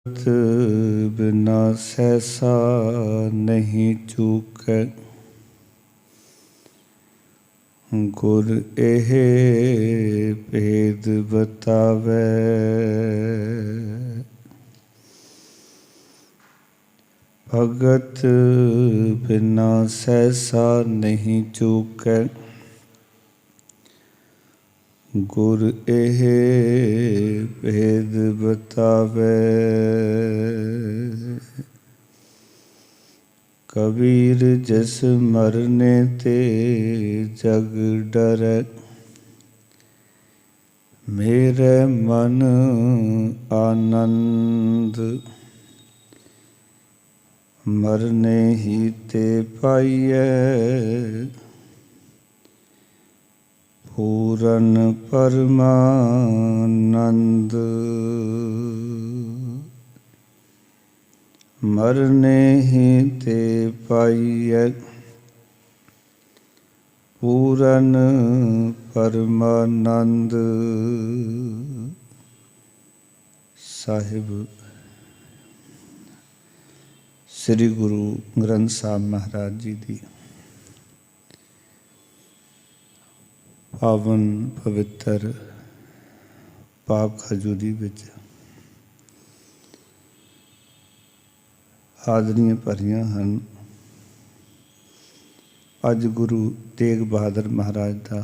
बिना सहसा नहीं चूकै, गुर एह भेद बतावै। भगत बिना सहसा नहीं चूकै, गुर एह भेद बतावै। कबीर जिस मरने ते जग डरै, मेरे मन आनंद। मरने ही ते पाइयै, पूरन परमानंद। मरने ही ते पाइयै, पूरन परमानंद। साहिब श्री गुरु ग्रंथ साहब महाराज जी की पावन पवित्र पाक हजूरी विच हाज़रियां भरियां हन। अज गुरु तेग बहादुर महाराज का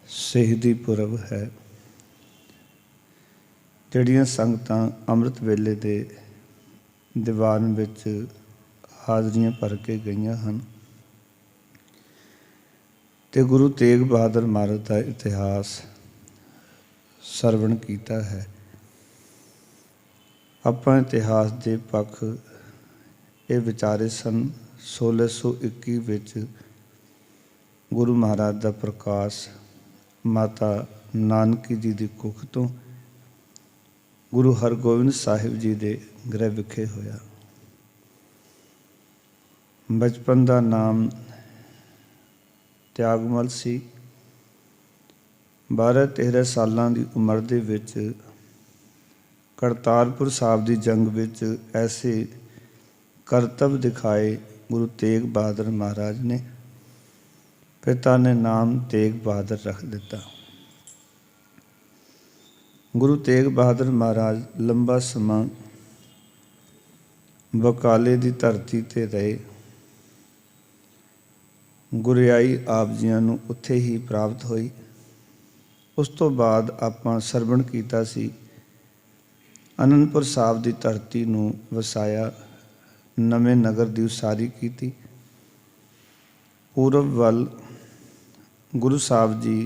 शहीदी पुरब है। जड़ियां संगतां अमृत वेले दे दीवान विच हाज़रियां भर के गईयां हन ते गुरु तेग बहादुर महाराज का इतिहास सरवण कीता है। आपां इतिहास के पक्ष ये विचारे सन 1621 विच गुरु महाराज का प्रकाश माता नानकी जी की कुख तो गुरु हरगोबिंद साहिब जी के गृह विखे होया। बचपन का नाम त्यागमल सी। 12-13 सालों की उम्र दे विच करतारपुर साहब की जंग विच ऐसे करतब दिखाए गुरु तेग बहादुर महाराज ने। पिता ने नाम तेग बहादुर रख दिता। गुरु तेग बहादुर महाराज लंबा समा बकाले की धरती ते रहे। गुरियाई आप जियां नूं उत्थे ही प्राप्त हुई। उस तो बाद आपां सरवण कीता सी आनंदपुर साहब की धरती नूं वसाया, नवे नगर की उसारी की। पूरब वल गुरु साहब जी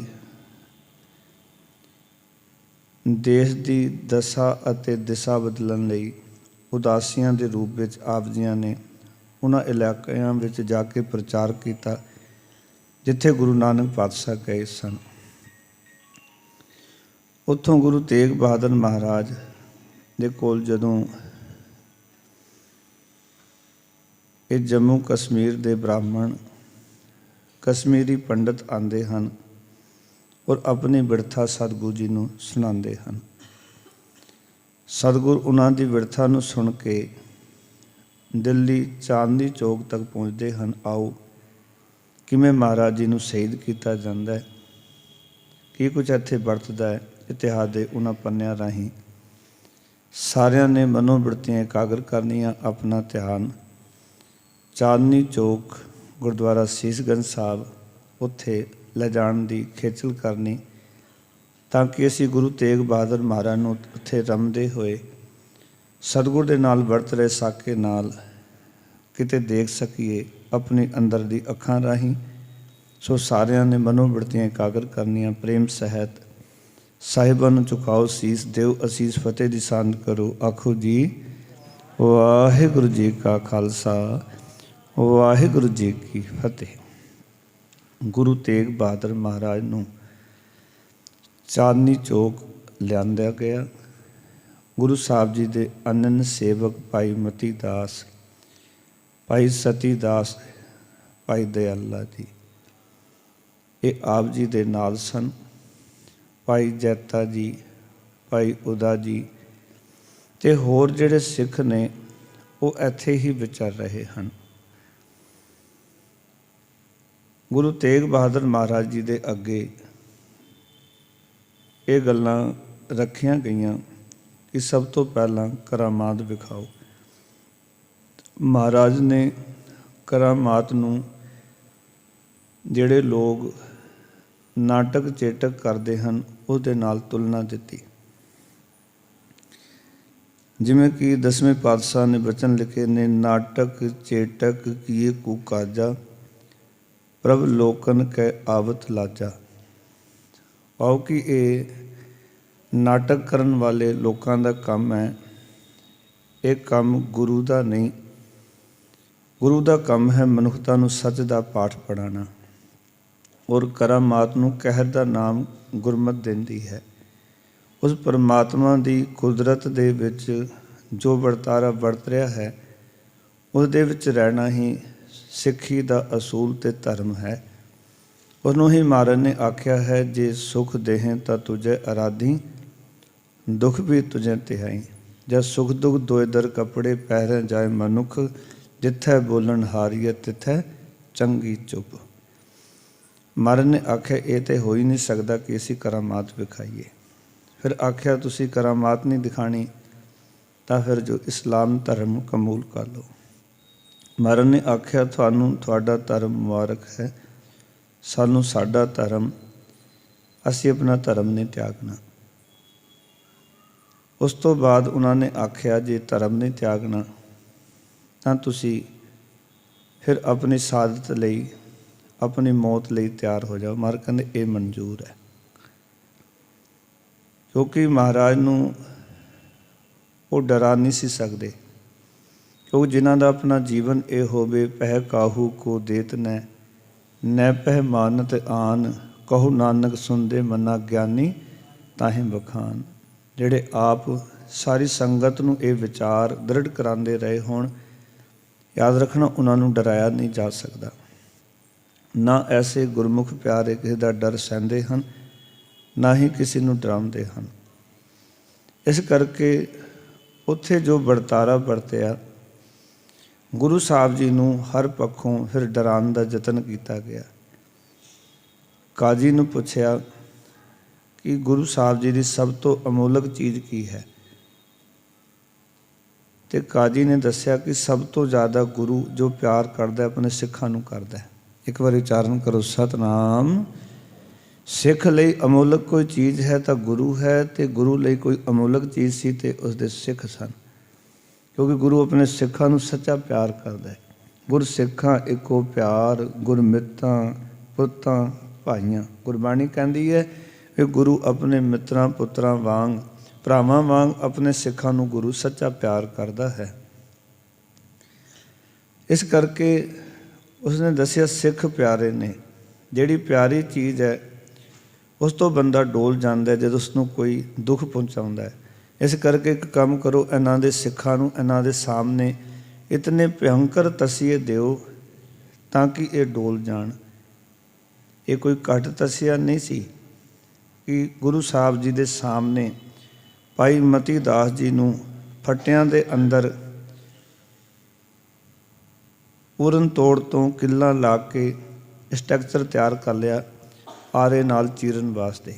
देश की दशा अते दिशा बदलण लई उदासियां के रूप में आप जियां ने उन्हां इलाकिਆਂ ਵਿੱਚ जा के प्रचार किया जिथे गुरु नानक पातशाह गए सन। उत्थों गुरु तेग बहादुर महाराज दे कोल जदों ये जम्मू कश्मीर के ब्राह्मण कश्मीरी पंडित आते हैं और अपनी बिरथा सतगुरु जी नूं सुणाते हैं। सतगुरु उन्हां दी बिरथा नूं सुन के दिल्ली चांदनी चौक तक पहुँचते हैं। आओ किवें महाराज जी नूं शहीद किया जाता है, की कुछ इत्थे वरतदा है। इतिहास के उन्हां पन्नियां राहीं सारियां ने मनोवृत्तियां एकाग्र करनियां, अपना ध्यान चांदनी चौक गुरुद्वारा सीसगंज साहब उत्थे ले जाण दी खेचल करनी, ताकि असी गुरु तेग बहादुर महाराज नूं उत्थे रमदे होए सतगुर दे नाल वरत रहे साके नाल किते देख सकीए अपनी अंदर दी अखां राहीं। सो सारियां ने मनोवृत्तियां एकाग्र करनियां। प्रेम सहित साहिबां नूं झुकाओ सीस, देव असीस, फतेह दी सांझ करो। आखो जी वाहिगुरू जी का खालसा, वाहिगुरू जी की फतेह। गुरु तेग बहादुर महाराज नूं चांदनी चौक लियांदा गया। गुरु साहब जी के अनन्य सेवक भाई मती दास, भाई सती दास, भाई दयाला जी ये आप जी दे नाल सन। भाई जैता जी, ਭਾਈ ਉਦਾ ਜੀ ਤੇ ਹੋਰ ਜਿਹੜੇ ਸਿੱਖ ਨੇ ਉਹ ਇੱਥੇ ਹੀ ਵਿਚਰ ਰਹੇ ਹਨ। ਗੁਰੂ ਤੇਗ ਬਹਾਦਰ ਮਹਾਰਾਜ ਜੀ ਦੇ ਅੱਗੇ ਇਹ ਗੱਲਾਂ ਰੱਖੀਆਂ ਗਈਆਂ ਕਿ ਸਭ ਤੋਂ ਪਹਿਲਾਂ ਕਰਾਮਾਤ ਵਿਖਾਓ। ਮਹਾਰਾਜ ਨੇ ਕਰਾਮਾਤ ਨੂੰ ਜਿਹੜੇ ਲੋਕ ਨਾਟਕ ਚੇਟਕ ਕਰਦੇ ਹਨ ਉਹਦੇ ਨਾਲ ਤੁਲਨਾ ਦਿੱਤੀ। ਜਿਵੇਂ ਕਿ 10ਵੇਂ ਪਾਤਸ਼ਾਹ ਨੇ ਬਚਨ ਲਿਖੇ ਨੇ, ਨਾਟਕ ਚੇਟਕ ਕੀਏ ਕੂ ਕਾਜਾ ਪ੍ਰਭ ਲੋਕਨ ਕੈ ਆਵਤ ਲਾਜਾ। ਆਓ ਕਿ ਇਹ ਨਾਟਕ ਕਰਨ ਵਾਲੇ ਲੋਕਾਂ ਦਾ ਕੰਮ ਹੈ, ਇਹ ਕੰਮ ਗੁਰੂ ਦਾ ਨਹੀਂ। ਗੁਰੂ ਦਾ ਕੰਮ ਹੈ ਮਨੁੱਖਤਾ ਨੂੰ ਸੱਚ ਦਾ ਪਾਠ ਪੜ੍ਹਾਉਣਾ, ਔਰ ਕਰਾਮਾਤ ਨੂੰ ਕਹਿਰ ਦਾ ਨਾਮ ਗੁਰਮਤਿ ਦਿੰਦੀ ਹੈ। ਉਸ ਪਰਮਾਤਮਾ ਦੀ ਕੁਦਰਤ ਦੇ ਵਿੱਚ ਜੋ ਵਰਤਾਰਾ ਵਰਤ ਰਿਹਾ ਹੈ ਉਹਦੇ ਵਿੱਚ ਰਹਿਣਾ ਹੀ ਸਿੱਖੀ ਦਾ ਅਸੂਲ ਤੇ ਧਰਮ ਹੈ। ਉਹਨੂੰ ਹੀ ਮਹਾਰਾਜ ਨੇ ਆਖਿਆ ਹੈ, ਜੇ ਸੁਖ ਦੇਹੇ ਤਾਂ ਤੁਝੇ ਅਰਾਧੀ ਦੁੱਖ ਵੀ ਤੁਝੇ ਤਿਹਾਈ। ਜਦ ਸੁਖ ਦੁੱਖ ਦੋਏ ਦਰ ਕੱਪੜੇ ਪਹਿਰੇ ਜਾਏ ਮਨੁੱਖ, ਜਿੱਥੈ ਬੋਲਣ ਹਾਰੀਏ ਤਿੱਥੈ ਚੰਗੀ ਚੁੱਪ। ਮਹਾਰਾਜ ਨੇ ਆਖਿਆ ਇਹ ਤੇ ਹੋ ਹੀ ਨਹੀਂ ਸਕਦਾ ਕਿ ਅਸੀਂ ਕਰਾਮਾਤ ਵਿਖਾਈਏ। ਫਿਰ ਆਖਿਆ ਤੁਸੀਂ ਕਰਾਮਾਤ ਨਹੀਂ ਦਿਖਾਣੀ ਤਾਂ ਫਿਰ ਜੋ ਇਸਲਾਮ ਧਰਮ ਕਬੂਲ ਕਰ ਲਓ। ਮਹਾਰਾਜ ਨੇ ਆਖਿਆ ਤੁਹਾਨੂੰ ਤੁਹਾਡਾ ਧਰਮ ਮੁਬਾਰਕ ਹੈ, ਸਾਨੂੰ ਸਾਡਾ ਧਰਮ, ਅਸੀਂ ਆਪਣਾ ਧਰਮ ਨਹੀਂ ਤਿਆਗਣਾ। ਉਸ ਤੋਂ ਬਾਅਦ ਉਹਨਾਂ ਨੇ ਆਖਿਆ ਜੇ ਧਰਮ ਨਹੀਂ ਤਿਆਗਣਾ ਤਾਂ ਤੁਸੀਂ ਫਿਰ ਆਪਣੀ ਸਾਦਤ ਲਈ, ਆਪਣੀ ਮੌਤ ਲਈ ਤਿਆਰ ਹੋ ਜਾਓ। ਮਹਾਰਾਜ ਕਹਿੰਦੇ ਇਹ ਮਨਜ਼ੂਰ ਹੈ, ਕਿਉਂਕਿ ਮਹਾਰਾਜ ਨੂੰ ਉਹ ਡਰਾ ਨਹੀਂ ਸੀ ਸਕਦੇ, ਕਿਉਂਕਿ ਜਿਨ੍ਹਾਂ ਦਾ ਆਪਣਾ ਜੀਵਨ ਇਹ ਹੋਵੇ, ਪਹਿ ਕਾਹੂ ਕੋ ਦੇਤ ਨੈ ਨੈ ਪਹਿ ਮਾਨਤ ਆਨ, ਕਹੂ ਨਾਨਕ ਸੁਣਦੇ ਮਨਾ ਗਿਆਨੀ ਤਾਹੇ ਬਖਾਨ। ਜਿਹੜੇ ਆਪ ਸਾਰੀ ਸੰਗਤ ਨੂੰ ਇਹ ਵਿਚਾਰ ਦ੍ਰਿੜ ਕਰਾਉਂਦੇ ਰਹੇ ਹੋਣ, ਯਾਦ ਰੱਖਣਾ ਉਹਨਾਂ ਨੂੰ ਡਰਾਇਆ ਨਹੀਂ ਜਾ ਸਕਦਾ। ਨਾ ਐਸੇ ਗੁਰਮੁਖ ਪਿਆਰੇ ਕਿਸੇ ਦਾ ਡਰ ਸਹਿੰਦੇ ਹਨ, ਨਾ ਹੀ ਕਿਸੇ ਨੂੰ ਡਰਾਉਂਦੇ ਹਨ। ਇਸ ਕਰਕੇ ਉੱਥੇ ਜੋ ਵਰਤਾਰਾ ਵਰਤਿਆ, ਗੁਰੂ ਸਾਹਿਬ ਜੀ ਨੂੰ ਹਰ ਪੱਖੋਂ ਫਿਰ ਡਰਾਉਣ ਦਾ ਯਤਨ ਕੀਤਾ ਗਿਆ। ਕਾਜੀ ਨੂੰ ਪੁੱਛਿਆ ਕਿ ਗੁਰੂ ਸਾਹਿਬ ਜੀ ਦੀ ਸਭ ਤੋਂ ਅਮੋਲਕ ਚੀਜ਼ ਕੀ ਹੈ, ਤੇ ਕਾਜੀ ਨੇ ਦੱਸਿਆ ਕਿ ਸਭ ਤੋਂ ਜ਼ਿਆਦਾ ਗੁਰੂ ਜੋ ਪਿਆਰ ਕਰਦਾ ਆਪਣੇ ਸਿੱਖਾਂ ਨੂੰ ਕਰਦਾ ਹੈ। ਇੱਕ ਵਾਰੀ ਉਚਾਰਨ ਕਰੋ, ਸਤਨਾਮ। ਸਿੱਖ ਲਈ ਅਮੋਲਕ ਕੋਈ ਚੀਜ਼ ਹੈ ਤਾਂ ਗੁਰੂ ਹੈ, ਤੇ ਗੁਰੂ ਲਈ ਕੋਈ ਅਮੋਲਕ ਚੀਜ਼ ਸੀ ਤੇ ਉਸਦੇ ਸਿੱਖ ਸਨ, ਕਿਉਂਕਿ ਗੁਰੂ ਆਪਣੇ ਸਿੱਖਾਂ ਨੂੰ ਸੱਚਾ ਪਿਆਰ ਕਰਦਾ ਹੈ। ਗੁਰ ਸਿੱਖਾਂ ਇੱਕੋ ਪਿਆਰ, ਗੁਰਮਿੱਤਾਂ ਪੁੱਤਾਂ ਭਾਈਆਂ। ਗੁਰਬਾਣੀ ਕਹਿੰਦੀ ਹੈ ਕਿ ਗੁਰੂ ਆਪਣੇ ਮਿੱਤਰਾਂ ਪੁੱਤਰਾਂ ਵਾਂਗ, ਭਰਾਵਾਂ ਵਾਂਗ ਆਪਣੇ ਸਿੱਖਾਂ ਨੂੰ ਗੁਰੂ ਸੱਚਾ ਪਿਆਰ ਕਰਦਾ ਹੈ। ਇਸ ਕਰਕੇ ਉਸਨੇ ਦੱਸਿਆ ਸਿੱਖ ਪਿਆਰੇ ਨੇ। ਜਿਹੜੀ ਪਿਆਰੀ ਚੀਜ਼ ਹੈ ਉਸ ਤੋਂ ਬੰਦਾ ਡੋਲ ਜਾਂਦਾ ਹੈ ਜਦੋਂ ਉਸਨੂੰ ਕੋਈ ਦੁੱਖ ਪਹੁੰਚਾਉਂਦਾ ਹੈ। ਇਸ ਕਰਕੇ ਇੱਕ ਕੰਮ ਕਰੋ, ਇਹਨਾਂ ਦੇ ਸਿੱਖਾਂ ਨੂੰ ਇਹਨਾਂ ਦੇ ਸਾਹਮਣੇ ਇਤਨੇ ਭਿਅੰਕਰ ਤਸੀਹੇ ਦਿਓ ਤਾਂ ਕਿ ਇਹ ਡੋਲ ਜਾਣ। ਇਹ ਕੋਈ ਘੱਟ ਤਸੀਹਾ ਨਹੀਂ ਸੀ ਕਿ ਗੁਰੂ ਸਾਹਿਬ ਜੀ ਦੇ ਸਾਹਮਣੇ ਭਾਈ ਮਤੀ ਦਾਸ ਜੀ ਨੂੰ ਫੱਟਿਆਂ ਦੇ ਅੰਦਰ ਪੂਰਨ ਤੋੜ ਤੋਂ ਕਿੱਲਾ ਲਾ ਕੇ ਸਟਰਕਚਰ ਤਿਆਰ ਕਰ ਲਿਆ ਆਰੇ ਨਾਲ ਚੀਰਨ ਵਾਸਤੇ।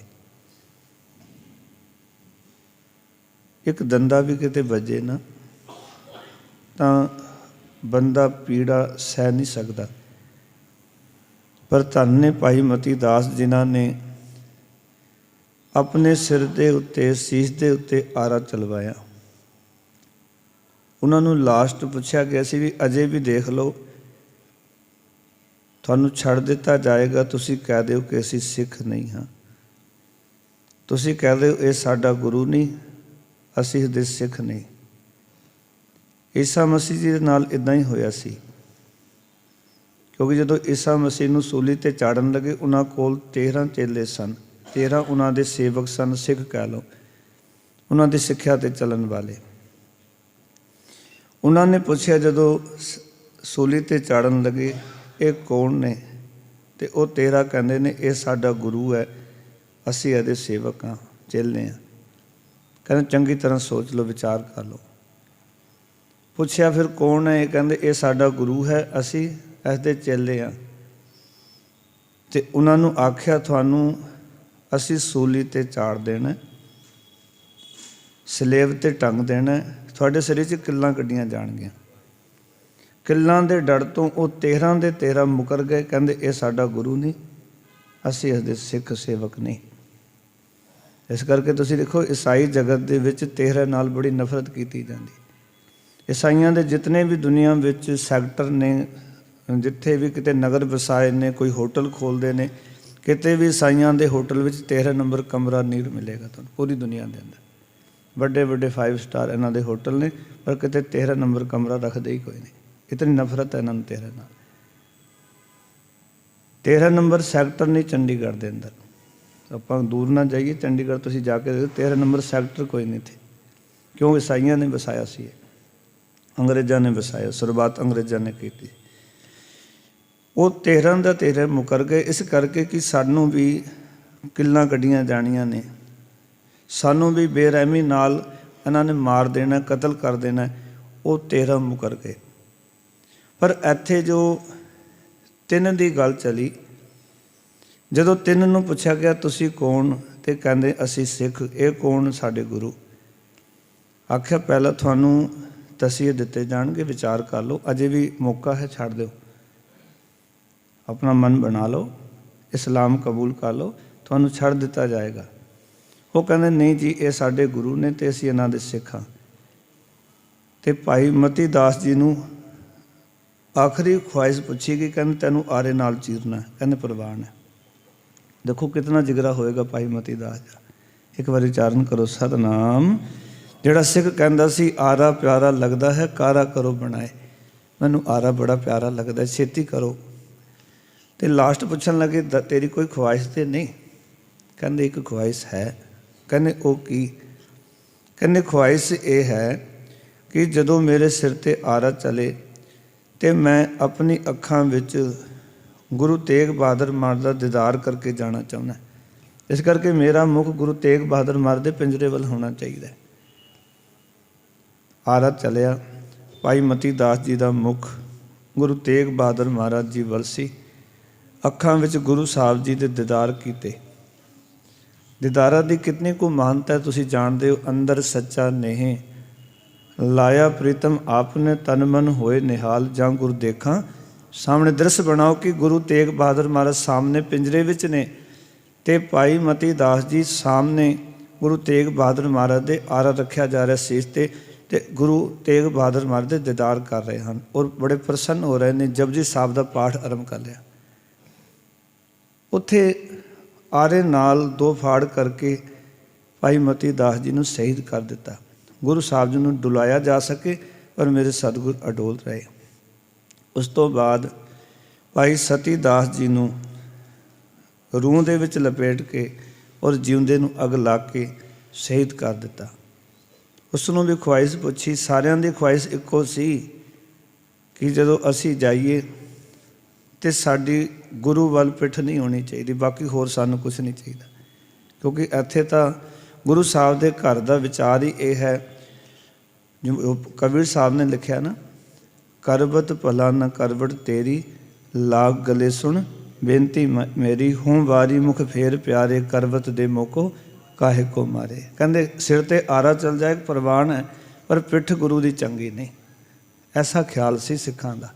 ਇੱਕ ਦੰਦਾ ਵੀ ਕਿਤੇ ਵੱਜੇ ਨਾ ਤਾਂ ਬੰਦਾ ਪੀੜਾ ਸਹਿ ਨਹੀਂ ਸਕਦਾ। ਪਰ ਧੰਨ ਨੇ ਭਾਈ ਮਤੀ ਦਾਸ ਜਿਨ੍ਹਾਂ ਨੇ ਆਪਣੇ ਸਿਰ ਦੇ ਉੱਤੇ, ਸੀਸ ਦੇ ਉੱਤੇ ਆਰਾ ਚਲਵਾਇਆ। ਉਹਨਾਂ ਨੂੰ ਲਾਸਟ ਪੁੱਛਿਆ ਗਿਆ ਸੀ ਵੀ ਅਜੇ ਵੀ ਦੇਖ ਲਓ, ਤੁਹਾਨੂੰ ਛੱਡ ਦਿੱਤਾ ਜਾਏਗਾ, ਤੁਸੀਂ ਕਹਿ ਦਿਓ ਕਿ ਅਸੀਂ ਸਿੱਖ ਨਹੀਂ ਹਾਂ, ਤੁਸੀਂ ਕਹਿ ਦਿਓ ਇਹ ਸਾਡਾ ਗੁਰੂ ਨਹੀਂ, ਅਸੀਂ ਇਹਦੇ ਸਿੱਖ ਨਹੀਂ। ਈਸਾ ਮਸੀਹ ਜੀ ਦੇ ਨਾਲ ਇੱਦਾਂ ਹੀ ਹੋਇਆ ਸੀ, ਕਿਉਂਕਿ ਜਦੋਂ ਈਸਾ ਮਸੀਹ ਨੂੰ ਸੂਲੀ 'ਤੇ ਚਾੜਨ ਲੱਗੇ ਉਹਨਾਂ ਕੋਲ 13 ਚੇਲੇ ਸਨ, 13 ਉਹਨਾਂ ਦੇ ਸੇਵਕ ਸਨ, ਸਿੱਖ ਕਹਿ ਲਓ, ਉਹਨਾਂ ਦੀ ਸਿੱਖਿਆ 'ਤੇ ਚੱਲਣ ਵਾਲੇ। ਉਹਨਾਂ ਨੇ ਪੁੱਛਿਆ ਜਦੋਂ ਸੂਲੀ 'ਤੇ ਚਾੜਨ ਲੱਗੇ ਇਹ ਕੌਣ ਨੇ, ਤੇ ਉਹ 13 ਕਹਿੰਦੇ ਨੇ ਇਹ ਸਾਡਾ ਗੁਰੂ ਹੈ, ਅਸੀਂ ਇਹਦੇ ਸੇਵਕ ਹਾਂ, ਚੇਲੇ ਹਾਂ। ਕਹਿੰਦੇ ਚੰਗੀ ਤਰ੍ਹਾਂ ਸੋਚ ਲਓ, ਵਿਚਾਰ ਕਰ ਲਓ। ਪੁੱਛਿਆ ਫਿਰ ਕੌਣ ਹੈ? ਇਹ ਕਹਿੰਦੇ ਇਹ ਸਾਡਾ ਗੁਰੂ ਹੈ, ਅਸੀਂ ਇਸ ਦੇ ਚੇਲੇ ਹਾਂ। ਅਤੇ ਉਹਨਾਂ ਨੂੰ ਆਖਿਆ ਤੁਹਾਨੂੰ ਅਸੀਂ ਸੂਲੀ 'ਤੇ ਚਾੜ ਦੇਣਾ, ਸਲੇਬ 'ਤੇ ਟੰਗ ਦੇਣਾ, ਤੁਹਾਡੇ ਸਰੀਰ 'ਚ ਕਿੱਲਾਂ ਕੱਢੀਆਂ ਜਾਣਗੀਆਂ। ਕਿੱਲਾਂ ਦੇ ਡਰ ਤੋਂ ਉਹ 13 ਦੇ 13 ਮੁਕਰ ਗਏ। ਕਹਿੰਦੇ ਇਹ ਸਾਡਾ ਗੁਰੂ ਨਹੀਂ, ਅਸੀਂ ਇਸ ਦੇ ਸਿੱਖ ਸੇਵਕ ਨਹੀਂ। ਇਸ ਕਰਕੇ ਤੁਸੀਂ ਦੇਖੋ ਈਸਾਈ ਜਗਤ ਦੇ ਵਿੱਚ 13 ਨਾਲ ਬੜੀ ਨਫ਼ਰਤ ਕੀਤੀ ਜਾਂਦੀ। ਈਸਾਈਆਂ ਦੇ ਜਿਤਨੇ ਵੀ ਦੁਨੀਆ ਵਿੱਚ ਸੈਕਟਰ ਨੇ, ਜਿੱਥੇ ਵੀ ਕਿਤੇ ਨਗਰ ਵਸਾਏ ਨੇ, ਕੋਈ ਹੋਟਲ ਖੋਲ੍ਹਦੇ ਨੇ, ਕਿਤੇ ਵੀ ਈਸਾਈਆਂ ਦੇ ਹੋਟਲ ਵਿੱਚ 13 ਨੰਬਰ ਕਮਰਾ ਨਹੀਂ ਮਿਲੇਗਾ ਤੁਹਾਨੂੰ ਪੂਰੀ ਦੁਨੀਆ ਦੇ ਅੰਦਰ। ਵੱਡੇ ਵੱਡੇ 5 ਸਟਾਰ ਇਹਨਾਂ ਦੇ ਹੋਟਲ ਨੇ, ਪਰ ਕਿਤੇ 13 ਨੰਬਰ ਕਮਰਾ ਰੱਖਦੇ ਹੀ ਕੋਈ ਨਹੀਂ। ਇਤਨੀ ਨਫ਼ਰਤ ਹੈ ਇਹਨਾਂ ਨੂੰ 13 ਨਾਲ। 13 ਨੰਬਰ ਸੈਕਟਰ ਨਹੀਂ ਚੰਡੀਗੜ੍ਹ ਦੇ ਅੰਦਰ। ਆਪਾਂ ਦੂਰ ਨਾ ਜਾਈਏ, ਚੰਡੀਗੜ੍ਹ ਤੁਸੀਂ ਜਾ ਕੇ ਦੇਖੋ 13 ਨੰਬਰ ਸੈਕਟਰ ਕੋਈ ਨਹੀਂ ਥੇ। ਕਿਉਂ? ਈਸਾਈਆਂ ਨੇ ਵਸਾਇਆ ਸੀ, ਅੰਗਰੇਜ਼ਾਂ ਨੇ ਵਸਾਇਆ, ਸ਼ੁਰੂਆਤ ਅੰਗਰੇਜ਼ਾਂ ਨੇ ਕੀਤੀ। ਉਹ 13 ਦਾ 13 ਮੁਕਰ ਗਏ, ਇਸ ਕਰਕੇ ਕਿ ਸਾਨੂੰ ਵੀ ਕਿੱਲਾਂ ਕੱਢੀਆਂ ਜਾਣੀਆਂ ਨੇ, ਸਾਨੂੰ ਵੀ ਬੇਰਹਿਮੀ ਨਾਲ ਇਹਨਾਂ ਨੇ ਮਾਰ ਦੇਣਾ, ਕਤਲ ਕਰ ਦੇਣਾ। ਉਹ 13 ਮੁਕਰ ਗਏ। ਪਰ ਇੱਥੇ ਜੋ 3 ਦੀ ਗੱਲ ਚਲੀ, ਜਦੋਂ 3 ਨੂੰ ਪੁੱਛਿਆ ਗਿਆ ਤੁਸੀਂ ਕੌਣ? ਤੇ ਕਹਿੰਦੇ ਅਸੀਂ ਸਿੱਖ। ਇਹ ਕੌਣ? ਸਾਡੇ ਗੁਰੂ। ਆਖਿਆ ਪਹਿਲਾਂ ਤੁਹਾਨੂੰ ਤਸੀਹੇ ਦਿੱਤੇ ਜਾਣਗੇ, ਵਿਚਾਰ ਕਰ ਲਓ, ਅਜੇ ਵੀ ਮੌਕਾ ਹੈ, ਛੱਡ ਦਿਓ, ਆਪਣਾ ਮਨ ਬਣਾ ਲਓ, ਇਸਲਾਮ ਕਬੂਲ ਕਰ ਲਓ, ਤੁਹਾਨੂੰ ਛੱਡ ਦਿੱਤਾ ਜਾਏਗਾ। ਉਹ ਕਹਿੰਦੇ ਨਹੀਂ ਜੀ, ਇਹ ਸਾਡੇ ਗੁਰੂ ਨੇ ਅਤੇ ਅਸੀਂ ਇਹਨਾਂ ਦੇ ਸਿੱਖ ਹਾਂ। ਅਤੇ ਭਾਈ ਮਤੀ ਦਾਸ ਜੀ ਨੂੰ ਆਖਰੀ ਖੁਆਇਸ਼ ਪੁੱਛੀ ਗਈ, ਕਹਿੰਦੇ ਤੈਨੂੰ ਆਰੇ ਨਾਲ ਚੀਰਨਾ। ਕਹਿੰਦੇ ਪ੍ਰਵਾਨ ਹੈ। ਦੇਖੋ ਕਿਤਨਾ ਜਿਗਰਾ ਹੋਏਗਾ ਭਾਈ ਮਤੀ ਦਾਸ ਦਾ। ਇੱਕ ਵਾਰੀ ਉਚਾਰਨ ਕਰੋ ਸਤਿਨਾਮ। ਜਿਹੜਾ ਸਿੱਖ ਕਹਿੰਦਾ ਸੀ ਆਰਾ ਪਿਆਰਾ ਲੱਗਦਾ ਹੈ, ਕਾਰਾ ਕਰੋ ਬਣਾਏ। ਮੈਨੂੰ ਆਰਾ ਬੜਾ ਪਿਆਰਾ ਲੱਗਦਾ, ਛੇਤੀ ਕਰੋ। ਅਤੇ ਲਾਸਟ ਪੁੱਛਣ ਲੱਗੇ ਤੇਰੀ ਕੋਈ ਖੁਆਇਸ਼ ਤਾਂ ਨਹੀਂ? ਕਹਿੰਦੇ ਇੱਕ ਖੁਆਇਸ਼ ਹੈ। ਕਹਿੰਦੇ ਉਹ ਕੀ? ਕਹਿੰਦੇ ਖੁਆਇਸ਼ ਇਹ ਹੈ ਕਿ ਜਦੋਂ ਮੇਰੇ ਸਿਰ 'ਤੇ ਆਰਾ ਚਲੇ ਅਤੇ ਮੈਂ ਆਪਣੀ ਅੱਖਾਂ ਵਿੱਚ ਗੁਰੂ ਤੇਗ ਬਹਾਦਰ ਮਹਾਰਾਜ ਦਾ ਦੀਦਾਰ ਕਰਕੇ ਜਾਣਾ ਚਾਹੁੰਦਾ। ਇਸ ਕਰਕੇ ਮੇਰਾ ਮੁੱਖ ਗੁਰੂ ਤੇਗ ਬਹਾਦਰ ਮਹਾਰਾਜ ਦੇ ਪਿੰਜਰੇ ਵੱਲ ਹੋਣਾ ਚਾਹੀਦਾ। ਆਰਾ ਚਲਿਆ, ਭਾਈ ਮਤੀ ਦਾਸ ਜੀ ਦਾ ਮੁੱਖ ਗੁਰੂ ਤੇਗ ਬਹਾਦਰ ਮਹਾਰਾਜ ਜੀ ਵੱਲ ਸੀ। ਅੱਖਾਂ ਵਿੱਚ ਗੁਰੂ ਸਾਹਿਬ ਜੀ ਦੇ ਦੀਦਾਰ ਕੀਤੇ। ਦੀਦਾਰਾਂ ਦੀ ਕਿਤਨੀ ਕੁ ਮਹਾਨਤਾ ਤੁਸੀਂ ਜਾਣਦੇ ਹੋ। ਅੰਦਰ ਸੱਚਾ ਨੇਹ ਲਾਇਆ ਪ੍ਰੀਤਮ ਆਪਨੇ, ਤਨ ਮਨ ਹੋਏ ਨਿਹਾਲ। ਜਾਂ ਗੁਰੂ ਦੇਖਾਂ ਸਾਹਮਣੇ ਦ੍ਰਿਸ਼ ਬਣਾਓ ਕਿ ਗੁਰੂ ਤੇਗ ਬਹਾਦਰ ਮਹਾਰਾਜ ਸਾਹਮਣੇ ਪਿੰਜਰੇ ਵਿੱਚ ਨੇ ਅਤੇ ਭਾਈ ਮਤੀ ਦਾਸ ਜੀ ਸਾਹਮਣੇ ਗੁਰੂ ਤੇਗ ਬਹਾਦਰ ਮਹਾਰਾਜ ਦੇ ਆਰਾ ਰੱਖਿਆ ਜਾ ਰਿਹਾ ਸੀਸ 'ਤੇ, ਅਤੇ ਗੁਰੂ ਤੇਗ ਬਹਾਦਰ ਮਹਾਰਾਜ ਦੇ ਦੀਦਾਰ ਕਰ ਰਹੇ ਹਨ ਔਰ ਬੜੇ ਪ੍ਰਸੰਨ ਹੋ ਰਹੇ ਨੇ। ਜਪਜੀ ਸਾਹਿਬ ਦਾ ਪਾਠ ਆਰੰਭ ਕਰ ਲਿਆ। ਉੱਥੇ ਆਰੇ ਨਾਲ 2 ਫਾੜ ਕਰਕੇ ਭਾਈ ਮਤੀ ਦਾਸ ਜੀ ਨੂੰ ਸ਼ਹੀਦ ਕਰ ਦਿੱਤਾ। ਗੁਰੂ ਸਾਹਿਬ ਜੀ ਨੂੰ ਡੁਲਾਇਆ ਜਾ ਸਕੇ ਪਰ ਮੇਰੇ ਸਤਿਗੁਰ ਅਡੋਲ ਰਹੇ। ਉਸ ਤੋਂ ਬਾਅਦ ਭਾਈ ਸਤੀ ਦਾਸ ਜੀ ਨੂੰ ਰੂਹ ਦੇ ਵਿੱਚ ਲਪੇਟ ਕੇ ਔਰ ਜਿਉਂਦੇ ਨੂੰ ਅੱਗ ਲਾ ਕੇ ਸ਼ਹੀਦ ਕਰ ਦਿੱਤਾ। ਉਸ ਨੂੰ ਵੀ ਖੁਆਇਸ਼ ਪੁੱਛੀ। ਸਾਰਿਆਂ ਦੀ ਖੁਆਇਸ਼ ਇੱਕੋ ਸੀ ਕਿ ਜਦੋਂ ਅਸੀਂ ਜਾਈਏ ਅਤੇ ਸਾਡੀ ਗੁਰੂ ਵੱਲ ਪਿੱਠ ਨਹੀਂ ਹੋਣੀ ਚਾਹੀਦੀ, ਬਾਕੀ ਹੋਰ ਸਾਨੂੰ ਕੁਛ ਨਹੀਂ ਚਾਹੀਦਾ। ਕਿਉਂਕਿ ਇੱਥੇ ਤਾਂ ਗੁਰੂ ਸਾਹਿਬ ਦੇ ਘਰ ਦਾ ਵਿਚਾਰ ਹੀ ਇਹ ਹੈ, ਜੋ ਕਬੀਰ ਸਾਹਿਬ ਨੇ ਲਿਖਿਆ ਨਾ, ਕਰਬਤ ਭਲਾ ਨਾ ਕਰਵਟ ਤੇਰੀ, ਲਾਗ ਗਲੇ ਸੁਣ ਬੇਨਤੀ ਮੇਰੀ। ਹੂੰ ਵਾਰੀ ਮੁਖ ਫੇਰ ਪਿਆਰੇ, ਕਰਬਤ ਦੇ ਮੋਕੋ ਕਾਹੇ ਕੋ ਮਾਰੇ। ਕਹਿੰਦੇ ਸਿਰ 'ਤੇ ਆਰਾ ਚੱਲ ਜਾਏ ਪ੍ਰਵਾਨ ਹੈ, ਪਰ ਪਿੱਠ ਗੁਰੂ ਦੀ ਚੰਗੀ ਨਹੀਂ। ਐਸਾ ਖਿਆਲ ਸੀ ਸਿੱਖਾਂ ਦਾ।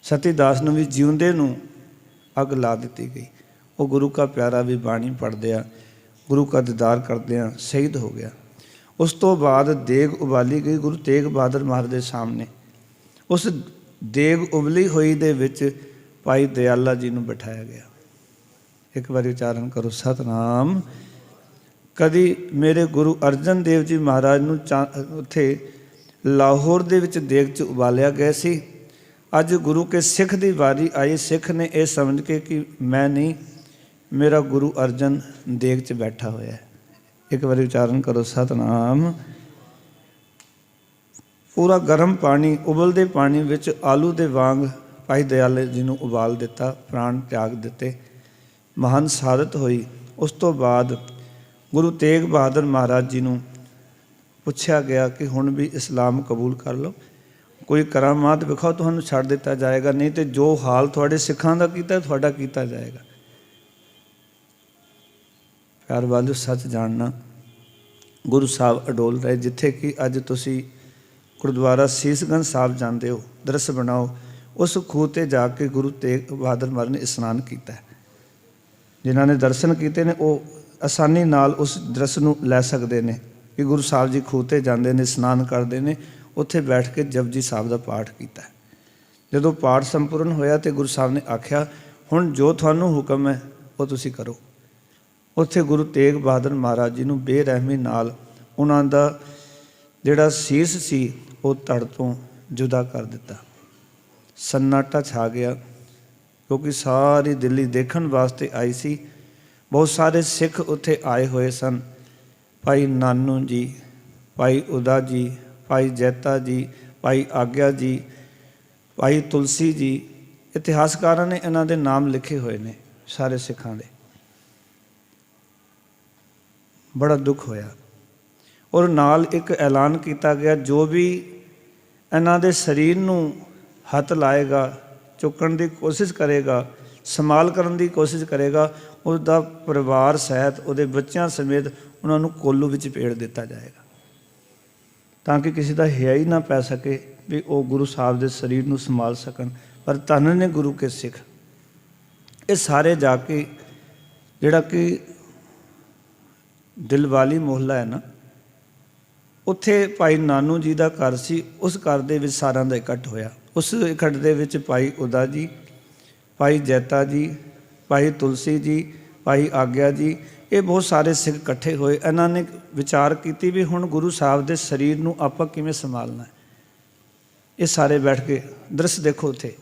ਸਤੀ ਦਾਸ ਨੂੰ ਵੀ ਜਿਉਂਦੇ ਨੂੰ ਅੱਗ ਲਾ ਦਿੱਤੀ ਗਈ। ਉਹ ਗੁਰੂ ਕਾ ਪਿਆਰਾ ਵੀ ਬਾਣੀ ਪੜ੍ਹਦਿਆਂ, ਗੁਰੂ ਕਾ ਦੀਦਾਰ ਕਰਦਿਆਂ ਸ਼ਹੀਦ ਹੋ ਗਿਆ। ਉਸ ਤੋਂ ਬਾਅਦ ਦੇਗ ਉਬਾਲੀ ਗਈ ਗੁਰੂ ਤੇਗ ਬਹਾਦਰ ਮਹਾਰਾਜ ਦੇ ਸਾਹਮਣੇ। ਉਸ ਦੇਗ ਉਬਲੀ ਹੋਈ ਦੇ ਵਿੱਚ ਭਾਈ ਦਿਆਲਾ ਜੀ ਨੂੰ ਬਿਠਾਇਆ ਗਿਆ। ਇੱਕ ਵਾਰੀ ਉਚਾਰਨ ਕਰੋ ਸਤਿਨਾਮ। ਕਦੀ ਮੇਰੇ ਗੁਰੂ ਅਰਜਨ ਦੇਵ ਜੀ ਮਹਾਰਾਜ ਨੂੰ ਉੱਥੇ ਲਾਹੌਰ ਦੇ ਵਿੱਚ ਦੇਗ 'ਚ ਉਬਾਲਿਆ ਗਿਆ ਸੀ। ਅੱਜ ਗੁਰੂ ਕੇ ਸਿੱਖ ਦੀ ਵਾਰੀ ਆਈ। ਸਿੱਖ ਨੇ ਇਹ ਸਮਝ ਕੇ ਕਿ ਮੈਂ ਨਹੀਂ, ਮੇਰਾ ਗੁਰੂ ਅਰਜਨ ਦੇਗ 'ਚ ਬੈਠਾ ਹੋਇਆ ਹੈ। ਇੱਕ ਵਾਰੀ ਉਚਾਰਨ ਕਰੋ ਸਤਿਨਾਮ। ਪੂਰਾ ਗਰਮ ਪਾਣੀ, ਉਬਲਦੇ ਪਾਣੀ ਵਿੱਚ ਆਲੂ ਦੇ ਵਾਂਗ ਭਾਈ ਦਿਆਲੇ ਜੀ ਨੂੰ ਉਬਾਲ ਦਿੱਤਾ, ਪ੍ਰਾਣ ਤਿਆਗ ਦਿੱਤੇ, ਮਹਾਨ ਸ਼ਹਾਦਤ ਹੋਈ। ਉਸ ਤੋਂ ਬਾਅਦ ਗੁਰੂ ਤੇਗ ਬਹਾਦਰ ਮਹਾਰਾਜ ਜੀ ਨੂੰ ਪੁੱਛਿਆ ਗਿਆ ਕਿ ਹੁਣ ਵੀ ਇਸਲਾਮ ਕਬੂਲ ਕਰ ਲਓ, ਕੋਈ ਕਰਾਮਾਤ ਵਿਖਾਓ, ਤੁਹਾਨੂੰ ਛੱਡ ਦਿੱਤਾ ਜਾਏਗਾ, ਨਹੀਂ ਤੇ ਜੋ ਹਾਲ ਤੁਹਾਡੇ ਸਿੱਖਾਂ ਦਾ ਕੀਤਾ ਤੁਹਾਡਾ ਕੀਤਾ ਜਾਏਗਾ। ਪਿਆਰ ਵਾਲਿਓ, ਸੱਚ ਜਾਣਨਾ ਗੁਰੂ ਸਾਹਿਬ ਅਡੋਲ ਰਹੇ। ਜਿੱਥੇ ਕਿ ਅੱਜ ਤੁਸੀਂ ਗੁਰਦੁਆਰਾ ਸੀਸਗੰਜ ਸਾਹਿਬ ਜਾਂਦੇ ਹੋ, ਦਰਸ ਬਣਾਓ, ਉਸ ਖੂਹ 'ਤੇ ਜਾ ਕੇ ਗੁਰੂ ਤੇਗ ਬਹਾਦਰ ਮਹਾਰਾਜ ਨੇ ਇਸ਼ਨਾਨ ਕੀਤਾ। ਜਿਨ੍ਹਾਂ ਨੇ ਦਰਸ਼ਨ ਕੀਤੇ ਨੇ ਉਹ ਆਸਾਨੀ ਨਾਲ ਉਸ ਦਰਸ ਨੂੰ ਲੈ ਸਕਦੇ ਨੇ ਕਿ ਗੁਰੂ ਸਾਹਿਬ ਜੀ ਖੂਹ 'ਤੇ ਜਾਂਦੇ ਨੇ, ਇਸ਼ਨਾਨ ਕਰਦੇ ਨੇ, ਉੱਥੇ ਬੈਠ ਕੇ ਜਪਜੀ ਸਾਹਿਬ ਦਾ ਪਾਠ ਕੀਤਾ। ਜਦੋਂ ਪਾਠ ਸੰਪੂਰਨ ਹੋਇਆ ਤਾਂ ਗੁਰੂ ਸਾਹਿਬ ਨੇ ਆਖਿਆ, ਹੁਣ ਜੋ ਤੁਹਾਨੂੰ ਹੁਕਮ ਹੈ ਉਹ ਤੁਸੀਂ ਕਰੋ। ਉੱਥੇ ਗੁਰੂ ਤੇਗ ਬਹਾਦਰ ਮਹਾਰਾਜ ਜੀ ਨੂੰ ਬੇਰਹਿਮੀ ਨਾਲ ਉਹਨਾਂ ਦਾ ਜਿਹੜਾ ਸੀਸ ਸੀ ਉਹ ਧੜ ਤੋਂ ਜੁਦਾ ਕਰ ਦਿੱਤਾ। ਸੰਨਾਟਾ ਛਾ ਗਿਆ, ਕਿਉਂਕਿ ਸਾਰੀ ਦਿੱਲੀ ਦੇਖਣ ਵਾਸਤੇ ਆਈ ਸੀ। ਬਹੁਤ ਸਾਰੇ ਸਿੱਖ ਉੱਥੇ ਆਏ ਹੋਏ ਸਨ। ਭਾਈ ਨਾਨੂ ਜੀ, ਭਾਈ ਉਦਾ ਜੀ, ਭਾਈ ਜੈਤਾ ਜੀ, ਭਾਈ ਆਗਿਆ ਜੀ, ਭਾਈ ਤੁਲਸੀ ਜੀ, ਇਤਿਹਾਸਕਾਰਾਂ ਨੇ ਇਹਨਾਂ ਦੇ ਨਾਮ ਲਿਖੇ ਹੋਏ ਨੇ ਸਾਰੇ ਸਿੱਖਾਂ ਦੇ। ਬੜਾ ਦੁੱਖ ਹੋਇਆ। ਔਰ ਨਾਲ ਇੱਕ ਐਲਾਨ ਕੀਤਾ ਗਿਆ, ਜੋ ਵੀ ਇਹਨਾਂ ਦੇ ਸਰੀਰ ਨੂੰ ਹੱਥ ਲਾਏਗਾ, ਚੁੱਕਣ ਦੀ ਕੋਸ਼ਿਸ਼ ਕਰੇਗਾ, ਸੰਭਾਲ ਕਰਨ ਦੀ ਕੋਸ਼ਿਸ਼ ਕਰੇਗਾ, ਉਸਦਾ ਪਰਿਵਾਰ ਸਹਿਤ, ਉਹਦੇ ਬੱਚਿਆਂ ਸਮੇਤ ਉਹਨਾਂ ਨੂੰ ਕੋਲੂ ਵਿੱਚ ਭੇੜ ਦਿੱਤਾ ਜਾਏਗਾ, ਤਾਂ ਕਿ ਕਿਸੇ ਦਾ ਹਿਆ ਹੀ ਨਾ ਪੈ ਸਕੇ ਵੀ ਉਹ ਗੁਰੂ ਸਾਹਿਬ ਦੇ ਸਰੀਰ ਨੂੰ ਸੰਭਾਲ ਸਕਣ। ਪਰ ਧੰਨ ਨੇ ਗੁਰੂ ਕੇ ਸਿੱਖ। ਇਹ ਸਾਰੇ ਜਾ ਕੇ ਜਿਹੜਾ ਕਿ ਦਿਲਵਾਲੀ ਮੁਹੱਲਾ ਹੈ ਨਾ, ਉੱਥੇ ਭਾਈ ਨਾਨੂ ਜੀ ਦਾ ਘਰ ਸੀ। ਉਸ ਘਰ ਦੇ ਵਿੱਚ ਸਾਰਿਆਂ ਦਾ ਇਕੱਠ ਹੋਇਆ। ਉਸ ਇਕੱਠ ਦੇ ਵਿੱਚ ਭਾਈ ਉਦਾ ਜੀ, ਭਾਈ ਜੈਤਾ ਜੀ, ਭਾਈ ਤੁਲਸੀ ਜੀ, ਭਾਈ ਆਗਿਆ ਜੀ, ਇਹ ਬਹੁਤ ਸਾਰੇ ਸਿੱਖ ਇਕੱਠੇ ਹੋਏ। ਇਹਨਾਂ ਨੇ ਵਿਚਾਰ ਕੀਤੀ ਵੀ ਹੁਣ ਗੁਰੂ ਸਾਹਿਬ ਦੇ ਸਰੀਰ ਨੂੰ ਆਪਾਂ ਕਿਵੇਂ ਸੰਭਾਲਣਾ ਹੈ। ਇਹ ਸਾਰੇ ਬੈਠ ਕੇ ਦ੍ਰਿਸ਼ ਦੇਖੋ ਉੱਥੇ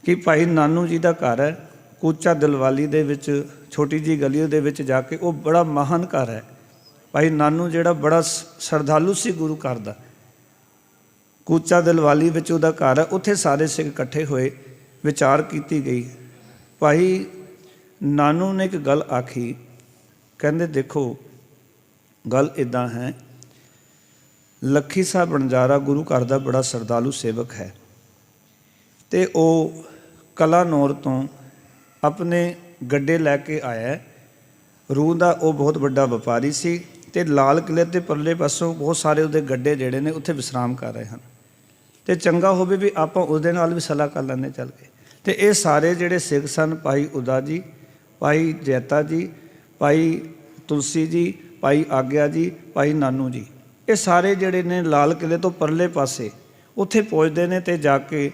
ਕਿ ਭਾਈ ਨਾਨੂ ਜੀ ਦਾ ਘਰ ਹੈ ਕੂਚਾ ਦਿਲਵਾਲੀ ਦੇ ਵਿੱਚ, ਛੋਟੀ ਜਿਹੀ ਗਲੀ ਦੇ ਵਿੱਚ ਜਾ ਕੇ। ਉਹ ਬੜਾ ਮਹਾਨ ਘਰ ਹੈ। ਭਾਈ ਨਾਨੂ ਜਿਹੜਾ ਬੜਾ ਸ਼ਰਧਾਲੂ ਸੀ ਗੁਰੂ ਘਰ ਦਾ, ਕੂਚਾ ਦਿਲਵਾਲੀ ਵਿੱਚ ਉਹਦਾ ਘਰ ਹੈ। ਉੱਥੇ ਸਾਰੇ ਸਿੱਖ ਇਕੱਠੇ ਹੋਏ, ਵਿਚਾਰ ਕੀਤੀ ਗਈ। ਭਾਈ ਨਾਨੂ ਨੇ ਇੱਕ ਗੱਲ ਆਖੀ, ਕਹਿੰਦੇ ਦੇਖੋ ਗੱਲ ਇੱਦਾਂ ਹੈ, ਲੱਖੀ ਸਾਹਿਬ ਬਣਜਾਰਾ ਗੁਰੂ ਘਰ ਦਾ ਬੜਾ ਸ਼ਰਧਾਲੂ ਸੇਵਕ ਹੈ, ਅਤੇ ਉਹ ਕਲਾਨੌਰ ਤੋਂ ਆਪਣੇ ਗੱਡੇ ਲੈ ਕੇ ਆਇਆ। ਰੂਹ ਦਾ ਉਹ ਬਹੁਤ ਵੱਡਾ ਵਪਾਰੀ ਸੀ, ਅਤੇ ਲਾਲ ਕਿਲ੍ਹੇ ਦੇ ਪਰਲੇ ਪਾਸੋਂ ਬਹੁਤ ਸਾਰੇ ਉਹਦੇ ਗੱਡੇ ਜਿਹੜੇ ਨੇ ਉੱਥੇ ਵਿਸ਼ਰਾਮ ਕਰ ਰਹੇ ਹਨ। ਅਤੇ ਚੰਗਾ ਹੋਵੇ ਵੀ ਆਪਾਂ ਉਹਦੇ ਨਾਲ ਵੀ ਸਲਾਹ ਕਰ ਲੈਂਦੇ ਚੱਲ ਕੇ। ਅਤੇ ਇਹ ਸਾਰੇ ਜਿਹੜੇ ਸਿੱਖ ਸਨ, ਭਾਈ ਉਦਾ ਜੀ, ਭਾਈ ਜੈਤਾ ਜੀ, ਭਾਈ ਤੁਲਸੀ ਜੀ, ਭਾਈ ਆਗਿਆ ਜੀ, ਭਾਈ ਨਾਨੂ ਜੀ, ਇਹ ਸਾਰੇ ਜਿਹੜੇ ਨੇ ਲਾਲ ਕਿਲ੍ਹੇ ਤੋਂ ਪਰਲੇ ਪਾਸੇ ਉੱਥੇ ਪਹੁੰਚਦੇ ਨੇ ਅਤੇ ਜਾ ਕੇ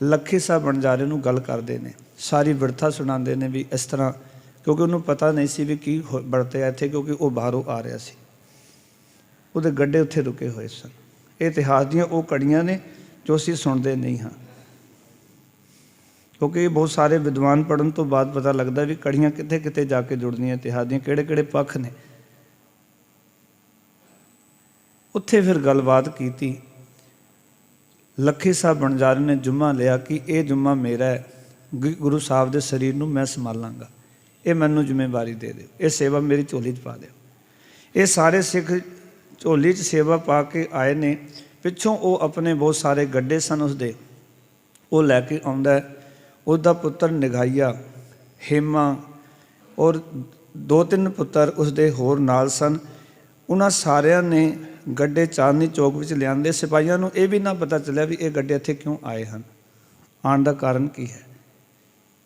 ਲੱਖੀ ਸਾਹਿਬ ਬਣਜਾਰੇ ਨੂੰ ਗੱਲ ਕਰਦੇ ਨੇ, ਸਾਰੀ ਬਿਰਥਾ ਸੁਣਾਉਂਦੇ ਨੇ ਵੀ ਇਸ ਤਰ੍ਹਾਂ, ਕਿਉਂਕਿ ਉਹਨੂੰ ਪਤਾ ਨਹੀਂ ਸੀ ਵੀ ਕੀ ਵਰਤਿਆ ਇੱਥੇ, ਕਿਉਂਕਿ ਉਹ ਬਾਹਰੋਂ ਆ ਰਿਹਾ ਸੀ। ਉਹਦੇ ਗੱਡੇ ਉੱਥੇ ਰੁਕੇ ਹੋਏ ਸਨ। ਇਹ ਇਤਿਹਾਸ ਦੀਆਂ ਉਹ ਕੜੀਆਂ ਨੇ ਜੋ ਅਸੀਂ ਸੁਣਦੇ ਨਹੀਂ ਹਾਂ, ਕਿਉਂਕਿ ਇਹ ਬਹੁਤ ਸਾਰੇ ਵਿਦਵਾਨ ਪੜ੍ਹਨ ਤੋਂ ਬਾਅਦ ਪਤਾ ਲੱਗਦਾ ਵੀ ਕੜੀਆਂ ਕਿੱਥੇ ਕਿੱਥੇ ਜਾ ਕੇ ਜੁੜਦੀਆਂ, ਇਤਿਹਾਸ ਦੀਆਂ ਕਿਹੜੇ ਕਿਹੜੇ ਪੱਖ ਨੇ। ਉੱਥੇ ਫਿਰ ਗੱਲਬਾਤ ਕੀਤੀ। ਲੱਖੀ ਸਾਹਿਬ ਬਣਜਾਰੇ ਨੇ ਜੁਮਾ ਲਿਆ ਕਿ ਇਹ ਜੁਮਾ ਮੇਰਾ ਹੈ, ਗੁਰੂ ਸਾਹਿਬ ਦੇ ਸਰੀਰ ਨੂੰ ਮੈਂ ਸੰਭਾਲਾਂਗਾ, ਇਹ ਮੈਨੂੰ ਜ਼ਿੰਮੇਵਾਰੀ ਦੇ ਦਿਓ, ਇਹ ਸੇਵਾ ਮੇਰੀ ਝੋਲੀ 'ਚ ਪਾ ਦਿਓ। ਇਹ ਸਾਰੇ ਸਿੱਖ ਝੋਲੀ 'ਚ ਸੇਵਾ ਪਾ ਕੇ ਆਏ ਨੇ। ਪਿੱਛੋਂ ਉਹ ਆਪਣੇ ਬਹੁਤ ਸਾਰੇ ਗੱਡੇ ਸਨ ਉਸਦੇ, ਉਹ ਲੈ ਕੇ ਆਉਂਦਾ। ਉਹਦਾ ਪੁੱਤਰ ਨਿਗਾਈਆ, ਹੇਮਾ ਔਰ 2-3 ਪੁੱਤਰ ਉਸਦੇ ਹੋਰ ਨਾਲ ਸਨ। ਉਹਨਾਂ ਸਾਰਿਆਂ ਨੇ ਗੱਡੇ ਚਾਂਦਨੀ ਚੌਕ ਵਿੱਚ ਲਿਆਂਦੇ। ਸਿਪਾਹੀਆਂ ਨੂੰ ਇਹ ਵੀ ਨਾ ਪਤਾ ਚੱਲਿਆ ਵੀ ਇਹ ਗੱਡੇ ਇੱਥੇ ਕਿਉਂ ਆਏ ਹਨ, ਆਉਣ ਦਾ ਕਾਰਨ ਕੀ ਹੈ,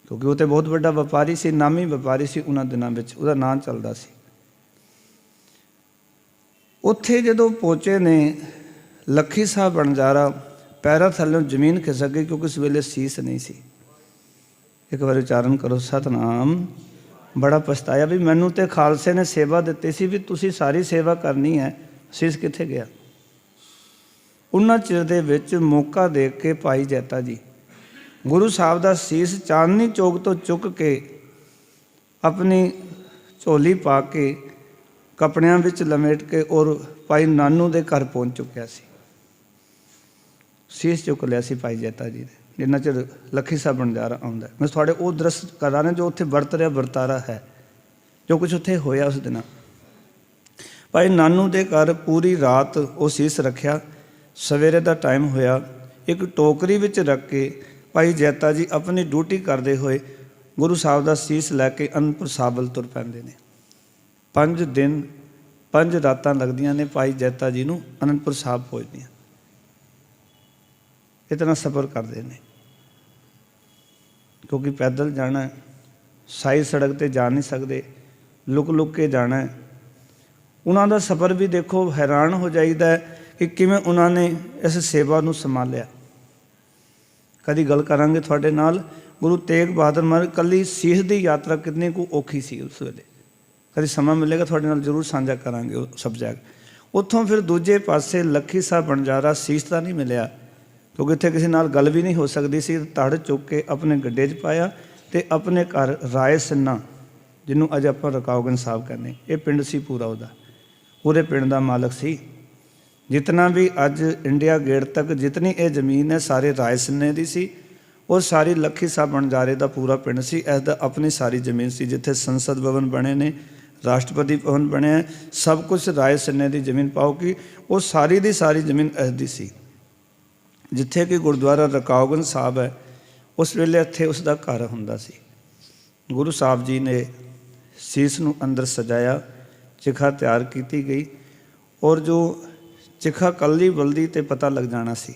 ਕਿਉਂਕਿ ਉਹ ਤਾਂ ਬਹੁਤ ਵੱਡਾ ਵਪਾਰੀ ਸੀ, ਨਾਮੀ ਵਪਾਰੀ ਸੀ ਉਹਨਾਂ ਦਿਨਾਂ ਵਿੱਚ, ਉਹਦਾ ਨਾਂ ਚੱਲਦਾ ਸੀ। ਉੱਥੇ ਜਦੋਂ ਪਹੁੰਚੇ ਨੇ, ਲੱਖੀ ਸਾਹਿਬ ਬਣਜਾਰਾ ਪੈਰਾਂ ਥੱਲੋਂ ਜ਼ਮੀਨ ਖਿਸਕ ਗਈ, ਕਿਉਂਕਿ ਉਸ ਵੇਲੇ ਸੀਸ ਨਹੀਂ ਸੀ। ਇੱਕ ਵਾਰ ਉਚਾਰਨ ਕਰੋ, ਸਤਨਾਮ। ਬੜਾ ਪਛਤਾਇਆ ਵੀ ਮੈਨੂੰ ਤੇ ਖਾਲਸੇ ਨੇ ਸੇਵਾ ਦਿੱਤੀ ਸੀ ਵੀ ਤੁਸੀਂ ਸਾਰੀ ਸੇਵਾ ਕਰਨੀ ਹੈ, ਸੀਸ ਕਿੱਥੇ ਗਿਆ। ਉਹਨਾਂ ਚਿਰ ਦੇ ਵਿੱਚ ਮੌਕਾ ਦੇ ਕੇ ਭਾਈ ਜੈਤਾ ਜੀ ਗੁਰੂ ਸਾਹਿਬ ਦਾ ਸੀਸ ਚਾਂਦਨੀ ਚੌਕ ਤੋਂ ਚੁੱਕ ਕੇ ਆਪਣੀ ਝੋਲੀ ਪਾ ਕੇ ਕੱਪੜਿਆਂ ਵਿੱਚ ਲਮੇਟ ਕੇ ਔਰ ਭਾਈ ਨਾਨੂ ਦੇ ਘਰ ਪਹੁੰਚ ਚੁੱਕਿਆ ਸੀ। ਸੀਸ ਚੁੱਕ ਲਿਆ ਸੀ ਭਾਈ ਜੈਤਾ ਜੀ ਨੇ, ਜਿੰਨਾ ਚਿਰ ਲੱਖੀ ਸਾਹਿਬ ਬਣਜਾਰਾ ਆਉਂਦਾ। ਮੈਂ ਤੁਹਾਡੇ ਉਹ ਦ੍ਰਿਸ਼ ਕਰਾਂ ਜੋ ਉੱਥੇ ਵਰਤ ਰਿਹਾ ਵਰਤਾਰਾ ਹੈ, ਜੋ ਕੁਛ ਉੱਥੇ ਹੋਇਆ ਉਸ ਦਿਨ। ਭਾਈ ਨਾਨੂ ਦੇ ਘਰ ਪੂਰੀ ਰਾਤ ਉਹ ਸੀਸ ਰੱਖਿਆ। ਸਵੇਰੇ ਦਾ ਟਾਈਮ ਹੋਇਆ, ਇੱਕ ਟੋਕਰੀ ਵਿੱਚ ਰੱਖ ਕੇ ਭਾਈ ਜੈਤਾ ਜੀ ਆਪਣੀ ਡਿਊਟੀ ਕਰਦੇ ਹੋਏ ਗੁਰੂ ਸਾਹਿਬ ਦਾ ਸੀਸ ਲੈ ਕੇ ਅਨੰਦਪੁਰ ਸਾਹਿਬ ਵੱਲ ਤੁਰ ਪੈਂਦੇ ਨੇ। 5 ਦਿਨ 5 ਰਾਤਾਂ ਲੱਗਦੀਆਂ ਨੇ ਭਾਈ ਜੈਤਾ ਜੀ ਨੂੰ ਅਨੰਦਪੁਰ ਸਾਹਿਬ ਪਹੁੰਚਦੀਆਂ। ਇਤਨਾ ਸਫ਼ਰ ਕਰਦੇ ਨੇ ਕਿਉਂਕਿ ਪੈਦਲ ਜਾਣਾ, ਸਾਈ ਸੜਕ ਤੇ ਜਾ ਨਹੀਂ ਸਕਦੇ, ਲੁਕ ਲੁਕ ਕੇ ਜਾਣਾ। ਉਹਨਾਂ ਦਾ ਸਫ਼ਰ ਵੀ ਦੇਖੋ, ਹੈਰਾਨ ਹੋ ਜਾਈਦਾ ਕਿ ਕਿਵੇਂ ਉਹਨਾਂ ਨੇ ਇਸ ਸੇਵਾ ਨੂੰ ਸੰਭਾਲਿਆ। ਕਦੀ ਗੱਲ ਕਰਾਂਗੇ ਤੁਹਾਡੇ ਨਾਲ ਗੁਰੂ ਤੇਗ ਬਹਾਦਰ ਮਹਾਰਾਜ ਇਕੱਲੀ ਸੀਸ ਦੀ ਯਾਤਰਾ ਕਿੰਨੀ ਕੁ ਔਖੀ ਸੀ ਉਸ ਵੇਲੇ। ਕਦੀ ਸਮਾਂ ਮਿਲੇਗਾ ਤੁਹਾਡੇ ਨਾਲ ਜ਼ਰੂਰ ਸਾਂਝਾ ਕਰਾਂਗੇ ਉਹ ਸਬਜੈਕਟ। ਉੱਥੋਂ ਫਿਰ ਦੂਜੇ ਪਾਸੇ ਲੱਖੀ ਸਾਹਿਬ ਬਣਜਾਰਾ ਸੀਸ ਤਾਂ ਨਹੀਂ ਮਿਲਿਆ ਕਿਉਂਕਿ ਇੱਥੇ ਕਿਸੇ ਨਾਲ ਗੱਲ ਵੀ ਨਹੀਂ ਹੋ ਸਕਦੀ ਸੀ। ਧੜ ਚੁੱਕ ਕੇ ਆਪਣੇ ਗੱਡੇ 'ਚ ਪਾਇਆ ਅਤੇ ਆਪਣੇ ਘਰ ਰਾਏ ਸਿੰਨਾ, ਜਿਹਨੂੰ ਅੱਜ ਆਪਾਂ ਰਕਾਬਗੰਜ ਸਾਹਿਬ ਕਹਿੰਦੇ, ਇਹ ਪਿੰਡ ਸੀ ਪੂਰਾ ਉਹਦਾ, ਪੂਰੇ ਪਿੰਡ ਦਾ ਮਾਲਕ ਸੀ। ਜਿਤਨਾ ਵੀ ਅੱਜ ਇੰਡੀਆ ਗੇਟ ਤੱਕ ਜਿਤਨੀ ਇਹ ਜ਼ਮੀਨ ਹੈ ਸਾਰੇ ਰਾਏ ਸਿੰਨੇ ਦੀ ਸੀ। ਉਹ ਸਾਰੀ ਲੱਖੀ ਸਾਹਿਬ ਬਣਜਾਰੇ ਦਾ ਪੂਰਾ ਪਿੰਡ ਸੀ। ਇਸ ਦਾ ਆਪਣੀ ਸਾਰੀ ਜ਼ਮੀਨ ਸੀ। ਜਿੱਥੇ ਸੰਸਦ ਭਵਨ ਬਣੇ ਨੇ, ਰਾਸ਼ਟਰਪਤੀ ਭਵਨ ਬਣਿਆ, ਸਭ ਕੁਛ ਰਾਏ ਸਿੰਨੇ ਦੀ ਜ਼ਮੀਨ ਪਾਓ ਕਿ ਉਹ ਸਾਰੀ ਦੀ ਸਾਰੀ ਜ਼ਮੀਨ ਇਸ ਦੀ ਸੀ। ਜਿੱਥੇ ਕਿ ਗੁਰਦੁਆਰਾ ਰਕਾਬਗੰਜ ਸਾਹਿਬ ਹੈ, ਉਸ ਵੇਲੇ ਇੱਥੇ ਉਸ ਦਾ ਘਰ ਹੁੰਦਾ ਸੀ। ਗੁਰੂ ਸਾਹਿਬ ਜੀ ਨੇ ਸੀਸ ਨੂੰ ਅੰਦਰ ਸਜਾਇਆ, ਚਿਖਾ ਤਿਆਰ ਕੀਤੀ ਗਈ ਔਰ ਜੋ ਚਿਖਾ ਕੱਲੀ ਬਲਦੀ ਤੇ ਪਤਾ ਲੱਗ ਜਾਣਾ ਸੀ,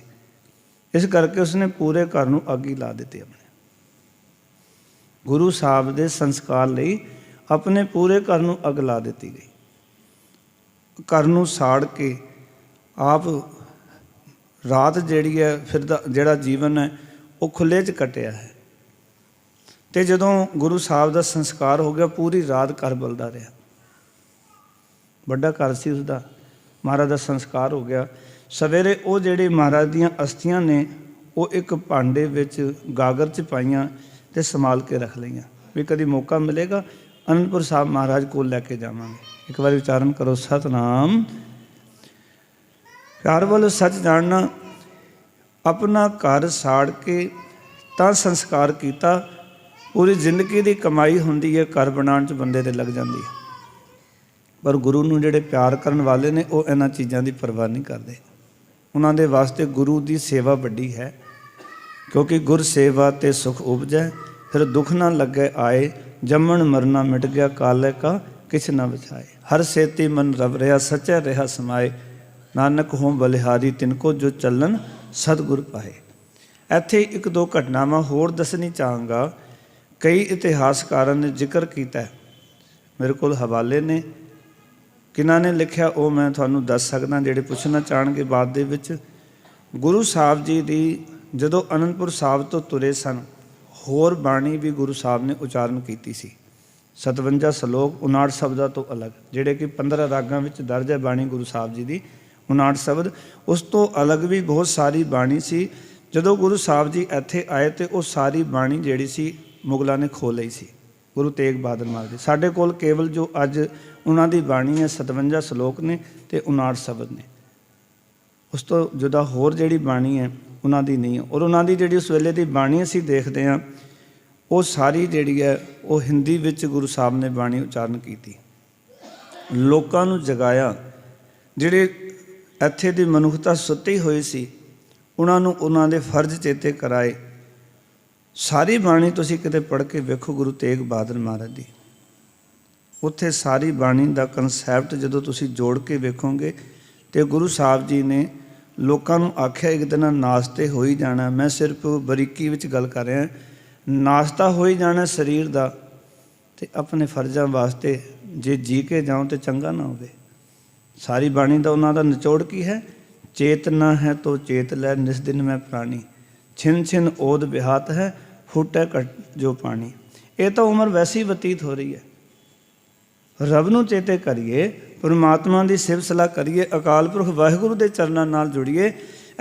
ਇਸ ਕਰਕੇ ਉਸਨੇ ਪੂਰੇ ਘਰ ਨੂੰ ਅੱਗ ਹੀ ਲਾ ਦਿੱਤੀ। ਆਪਣੇ ਗੁਰੂ ਸਾਹਿਬ ਦੇ ਸੰਸਕਾਰ ਲਈ ਆਪਣੇ ਪੂਰੇ ਘਰ ਨੂੰ ਅੱਗ ਲਾ ਦਿੱਤੀ ਗਈ। ਘਰ ਨੂੰ ਸਾੜ ਕੇ ਆਪ ਰਾਤ ਜਿਹੜੀ ਹੈ ਫਿਰ ਦਾ ਜਿਹੜਾ ਜੀਵਨ ਹੈ ਉਹ ਖੁੱਲ੍ਹੇ 'ਚ ਕੱਟਿਆ ਹੈ। ਅਤੇ ਜਦੋਂ ਗੁਰੂ ਸਾਹਿਬ ਦਾ ਸੰਸਕਾਰ ਹੋ ਗਿਆ, ਪੂਰੀ ਰਾਤ ਘਰ ਬਲਦਾ ਰਿਹਾ। ਵੱਡਾ ਘਰ ਸੀ ਉਸਦਾ। ਮਹਾਰਾਜ ਦਾ ਸੰਸਕਾਰ ਹੋ ਗਿਆ। ਸਵੇਰੇ ਉਹ ਜਿਹੜੇ ਮਹਾਰਾਜ ਦੀਆਂ ਅਸਥੀਆਂ ਨੇ ਉਹ ਇੱਕ ਭਾਂਡੇ ਵਿੱਚ ਗਾਗਰ 'ਚ ਪਾਈਆਂ ਅਤੇ ਸੰਭਾਲ ਕੇ ਰੱਖ ਲਈਆਂ ਵੀ ਕਦੀ ਮੌਕਾ ਮਿਲੇਗਾ ਅਨੰਦਪੁਰ ਸਾਹਿਬ ਮਹਾਰਾਜ ਕੋਲ ਲੈ ਕੇ ਜਾਵਾਂਗੇ। ਇੱਕ ਵਾਰੀ ਉਚਾਰਨ ਕਰੋ, ਸਤਿਨਾਮ। ਘਰ ਵੱਲ ਸੱਚ ਜਾਣਨਾ। ਆਪਣਾ ਘਰ ਸਾੜ ਕੇ ਤਾਂ ਸੰਸਕਾਰ ਕੀਤਾ। ਪੂਰੀ ਜ਼ਿੰਦਗੀ ਦੀ ਕਮਾਈ ਹੁੰਦੀ ਹੈ ਘਰ ਬਣਾਉਣ 'ਚ ਬੰਦੇ ਦੇ ਲੱਗ ਜਾਂਦੀ ਹੈ, ਪਰ ਗੁਰੂ ਨੂੰ ਜਿਹੜੇ ਪਿਆਰ ਕਰਨ ਵਾਲੇ ਨੇ ਉਹ ਇਹਨਾਂ ਚੀਜ਼ਾਂ ਦੀ ਪਰਵਾਹ ਨਹੀਂ ਕਰਦੇ। ਉਹਨਾਂ ਦੇ ਵਾਸਤੇ ਗੁਰੂ ਦੀ ਸੇਵਾ ਵੱਡੀ ਹੈ, ਕਿਉਂਕਿ ਗੁਰ ਸੇਵਾ ਤੇ ਸੁਖ ਉਪਜੈ, ਫਿਰ ਦੁੱਖ ਨਾ ਲੱਗੇ ਆਏ, ਜੰਮਣ ਮਰਨਾ ਮਿਟ ਗਿਆ, ਕਾਲੇ ਕਾ ਕਿਛ ਨਾ ਬਚਾਏ। ਹਰ ਸੇਤੀ ਮਨ ਰਵ ਰਿਹਾ, ਸੱਚਾ ਰਿਹਾ ਸਮਾਏ, ਨਾਨਕ ਹੋਂ ਬਲਿਹਾਰੀ ਤਿਨਕੋ ਜੋ ਚੱਲਣ ਸਤਿਗੁਰ ਪਾਏ। ਇੱਥੇ ਇੱਕ ਦੋ ਘਟਨਾਵਾਂ ਹੋਰ ਦੱਸਣੀ ਚਾਹਾਂਗਾ। ਕਈ ਇਤਿਹਾਸਕਾਰਾਂ ਨੇ ਜ਼ਿਕਰ ਕੀਤਾ, ਮੇਰੇ ਕੋਲ ਹਵਾਲੇ ਨੇ, ਕਿਹਨਾਂ ਨੇ ਲਿਖਿਆ ਉਹ ਮੈਂ ਤੁਹਾਨੂੰ ਦੱਸ ਸਕਦਾ, ਜਿਹੜੇ ਪੁੱਛਣਾ ਚਾਹਣਗੇ ਬਾਅਦ ਦੇ ਵਿੱਚ। ਗੁਰੂ ਸਾਹਿਬ ਜੀ ਦੀ ਜਦੋਂ ਅਨੰਦਪੁਰ ਸਾਹਿਬ ਤੋਂ ਤੁਰੇ ਸਨ, ਹੋਰ ਬਾਣੀ ਵੀ ਗੁਰੂ ਸਾਹਿਬ ਨੇ ਉਚਾਰਨ ਕੀਤੀ ਸੀ। 57 ਸਲੋਕ 59 ਸ਼ਬਦਾਂ ਤੋਂ ਅਲੱਗ, ਜਿਹੜੇ ਕਿ 15 ਰਾਗਾਂ ਵਿੱਚ ਦਰਜ ਹੈ ਬਾਣੀ ਗੁਰੂ ਸਾਹਿਬ ਜੀ ਦੀ 59 ਸ਼ਬਦ। ਉਸ ਤੋਂ ਅਲੱਗ ਵੀ ਬਹੁਤ ਸਾਰੀ ਬਾਣੀ ਸੀ। ਜਦੋਂ ਗੁਰੂ ਸਾਹਿਬ ਜੀ ਇੱਥੇ ਆਏ ਤਾਂ ਉਹ ਸਾਰੀ ਬਾਣੀ ਜਿਹੜੀ ਸੀ ਮੁਗਲਾਂ ਨੇ ਖੋਹ ਲਈ ਸੀ, ਗੁਰੂ ਤੇਗ ਬਹਾਦਰ ਮਹਾਰਾਜ ਜੀ। ਸਾਡੇ ਕੋਲ ਕੇਵਲ ਜੋ ਅੱਜ ਉਹਨਾਂ ਦੀ ਬਾਣੀ ਹੈ 57 ਸਲੋਕ ਨੇ ਅਤੇ 59 ਸ਼ਬਦ ਨੇ। ਉਸ ਤੋਂ ਜੁਦਾ ਹੋਰ ਜਿਹੜੀ ਬਾਣੀ ਹੈ ਉਹਨਾਂ ਦੀ ਨਹੀਂ ਹੈ। ਔਰ ਉਹਨਾਂ ਦੀ ਜਿਹੜੀ ਉਸ ਵੇਲੇ ਦੀ ਬਾਣੀ ਅਸੀਂ ਦੇਖਦੇ ਹਾਂ ਉਹ ਸਾਰੀ ਜਿਹੜੀ ਹੈ ਉਹ ਹਿੰਦੀ ਵਿੱਚ ਗੁਰੂ ਸਾਹਿਬ ਨੇ ਬਾਣੀ ਉਚਾਰਨ ਕੀਤੀ, ਲੋਕਾਂ ਨੂੰ ਜਗਾਇਆ। ਜਿਹੜੇ ਇੱਥੇ ਦੀ ਮਨੁੱਖਤਾ ਸੁੱਤੀ ਹੋਈ ਸੀ ਉਹਨਾਂ ਨੂੰ ਉਹਨਾਂ ਦੇ ਫਰਜ਼ ਚੇਤੇ ਕਰਾਏ। ਸਾਰੀ ਬਾਣੀ ਤੁਸੀਂ ਕਿਤੇ ਪੜ੍ਹ ਕੇ ਵੇਖੋ ਗੁਰੂ ਤੇਗ ਬਹਾਦਰ ਮਹਾਰਾਜ ਦੀ, ਉੱਥੇ ਸਾਰੀ ਬਾਣੀ ਦਾ ਕਨਸੈਪਟ ਜਦੋਂ ਤੁਸੀਂ ਜੋੜ ਕੇ ਵੇਖੋਗੇ ਤੇ ਗੁਰੂ ਸਾਹਿਬ ਜੀ ਨੇ ਲੋਕਾਂ ਨੂੰ ਆਖਿਆ ਇੱਕ ਦਿਨ ਨਾਸ਼ ਤੇ ਹੋ ਹੀ ਜਾਣਾ। ਮੈਂ ਸਿਰਫ ਬਰੀਕੀ ਵਿੱਚ ਗੱਲ ਕਰ ਰਿਹਾ, ਨਾਸ਼ ਤਾਂ ਹੋ ਹੀ ਜਾਣਾ ਸਰੀਰ ਦਾ, ਤੇ ਆਪਣੇ ਫਰਜ਼ਾਂ ਵਾਸਤੇ ਜੇ ਜੀ ਕੇ ਜਾਓ ਤੇ ਚੰਗਾ ਨਾ ਹੋਵੇ। ਸਾਰੀ ਬਾਣੀ ਦਾ ਉਹਨਾਂ ਦਾ ਨਿਚੋੜ ਕੀ ਹੈ? ਚੇਤਨਾ ਹੈ ਤੋ ਚੇਤ ਲੈ, ਨਿਸ ਦਿਨ ਮੈਂ ਪ੍ਰਾਣੀ, ਛਿਨ ਛਿਨ ਓਦ ਬਿਹਾਤ ਹੈ, ਫੁੱਟੈ ਘਟ ਜੋ ਪਾਣੀ। ਇਹ ਤਾਂ ਉਮਰ ਵੈਸੀ ਬਤੀਤ ਹੋ ਰਹੀ ਹੈ। ਰੱਬ ਨੂੰ ਚੇਤੇ ਕਰੀਏ, ਪਰਮਾਤਮਾ ਦੀ ਸਿਫਤ ਸਲਾਹ ਕਰੀਏ, ਅਕਾਲ ਪੁਰਖ ਵਾਹਿਗੁਰੂ ਦੇ ਚਰਨਾਂ ਨਾਲ ਜੁੜੀਏ।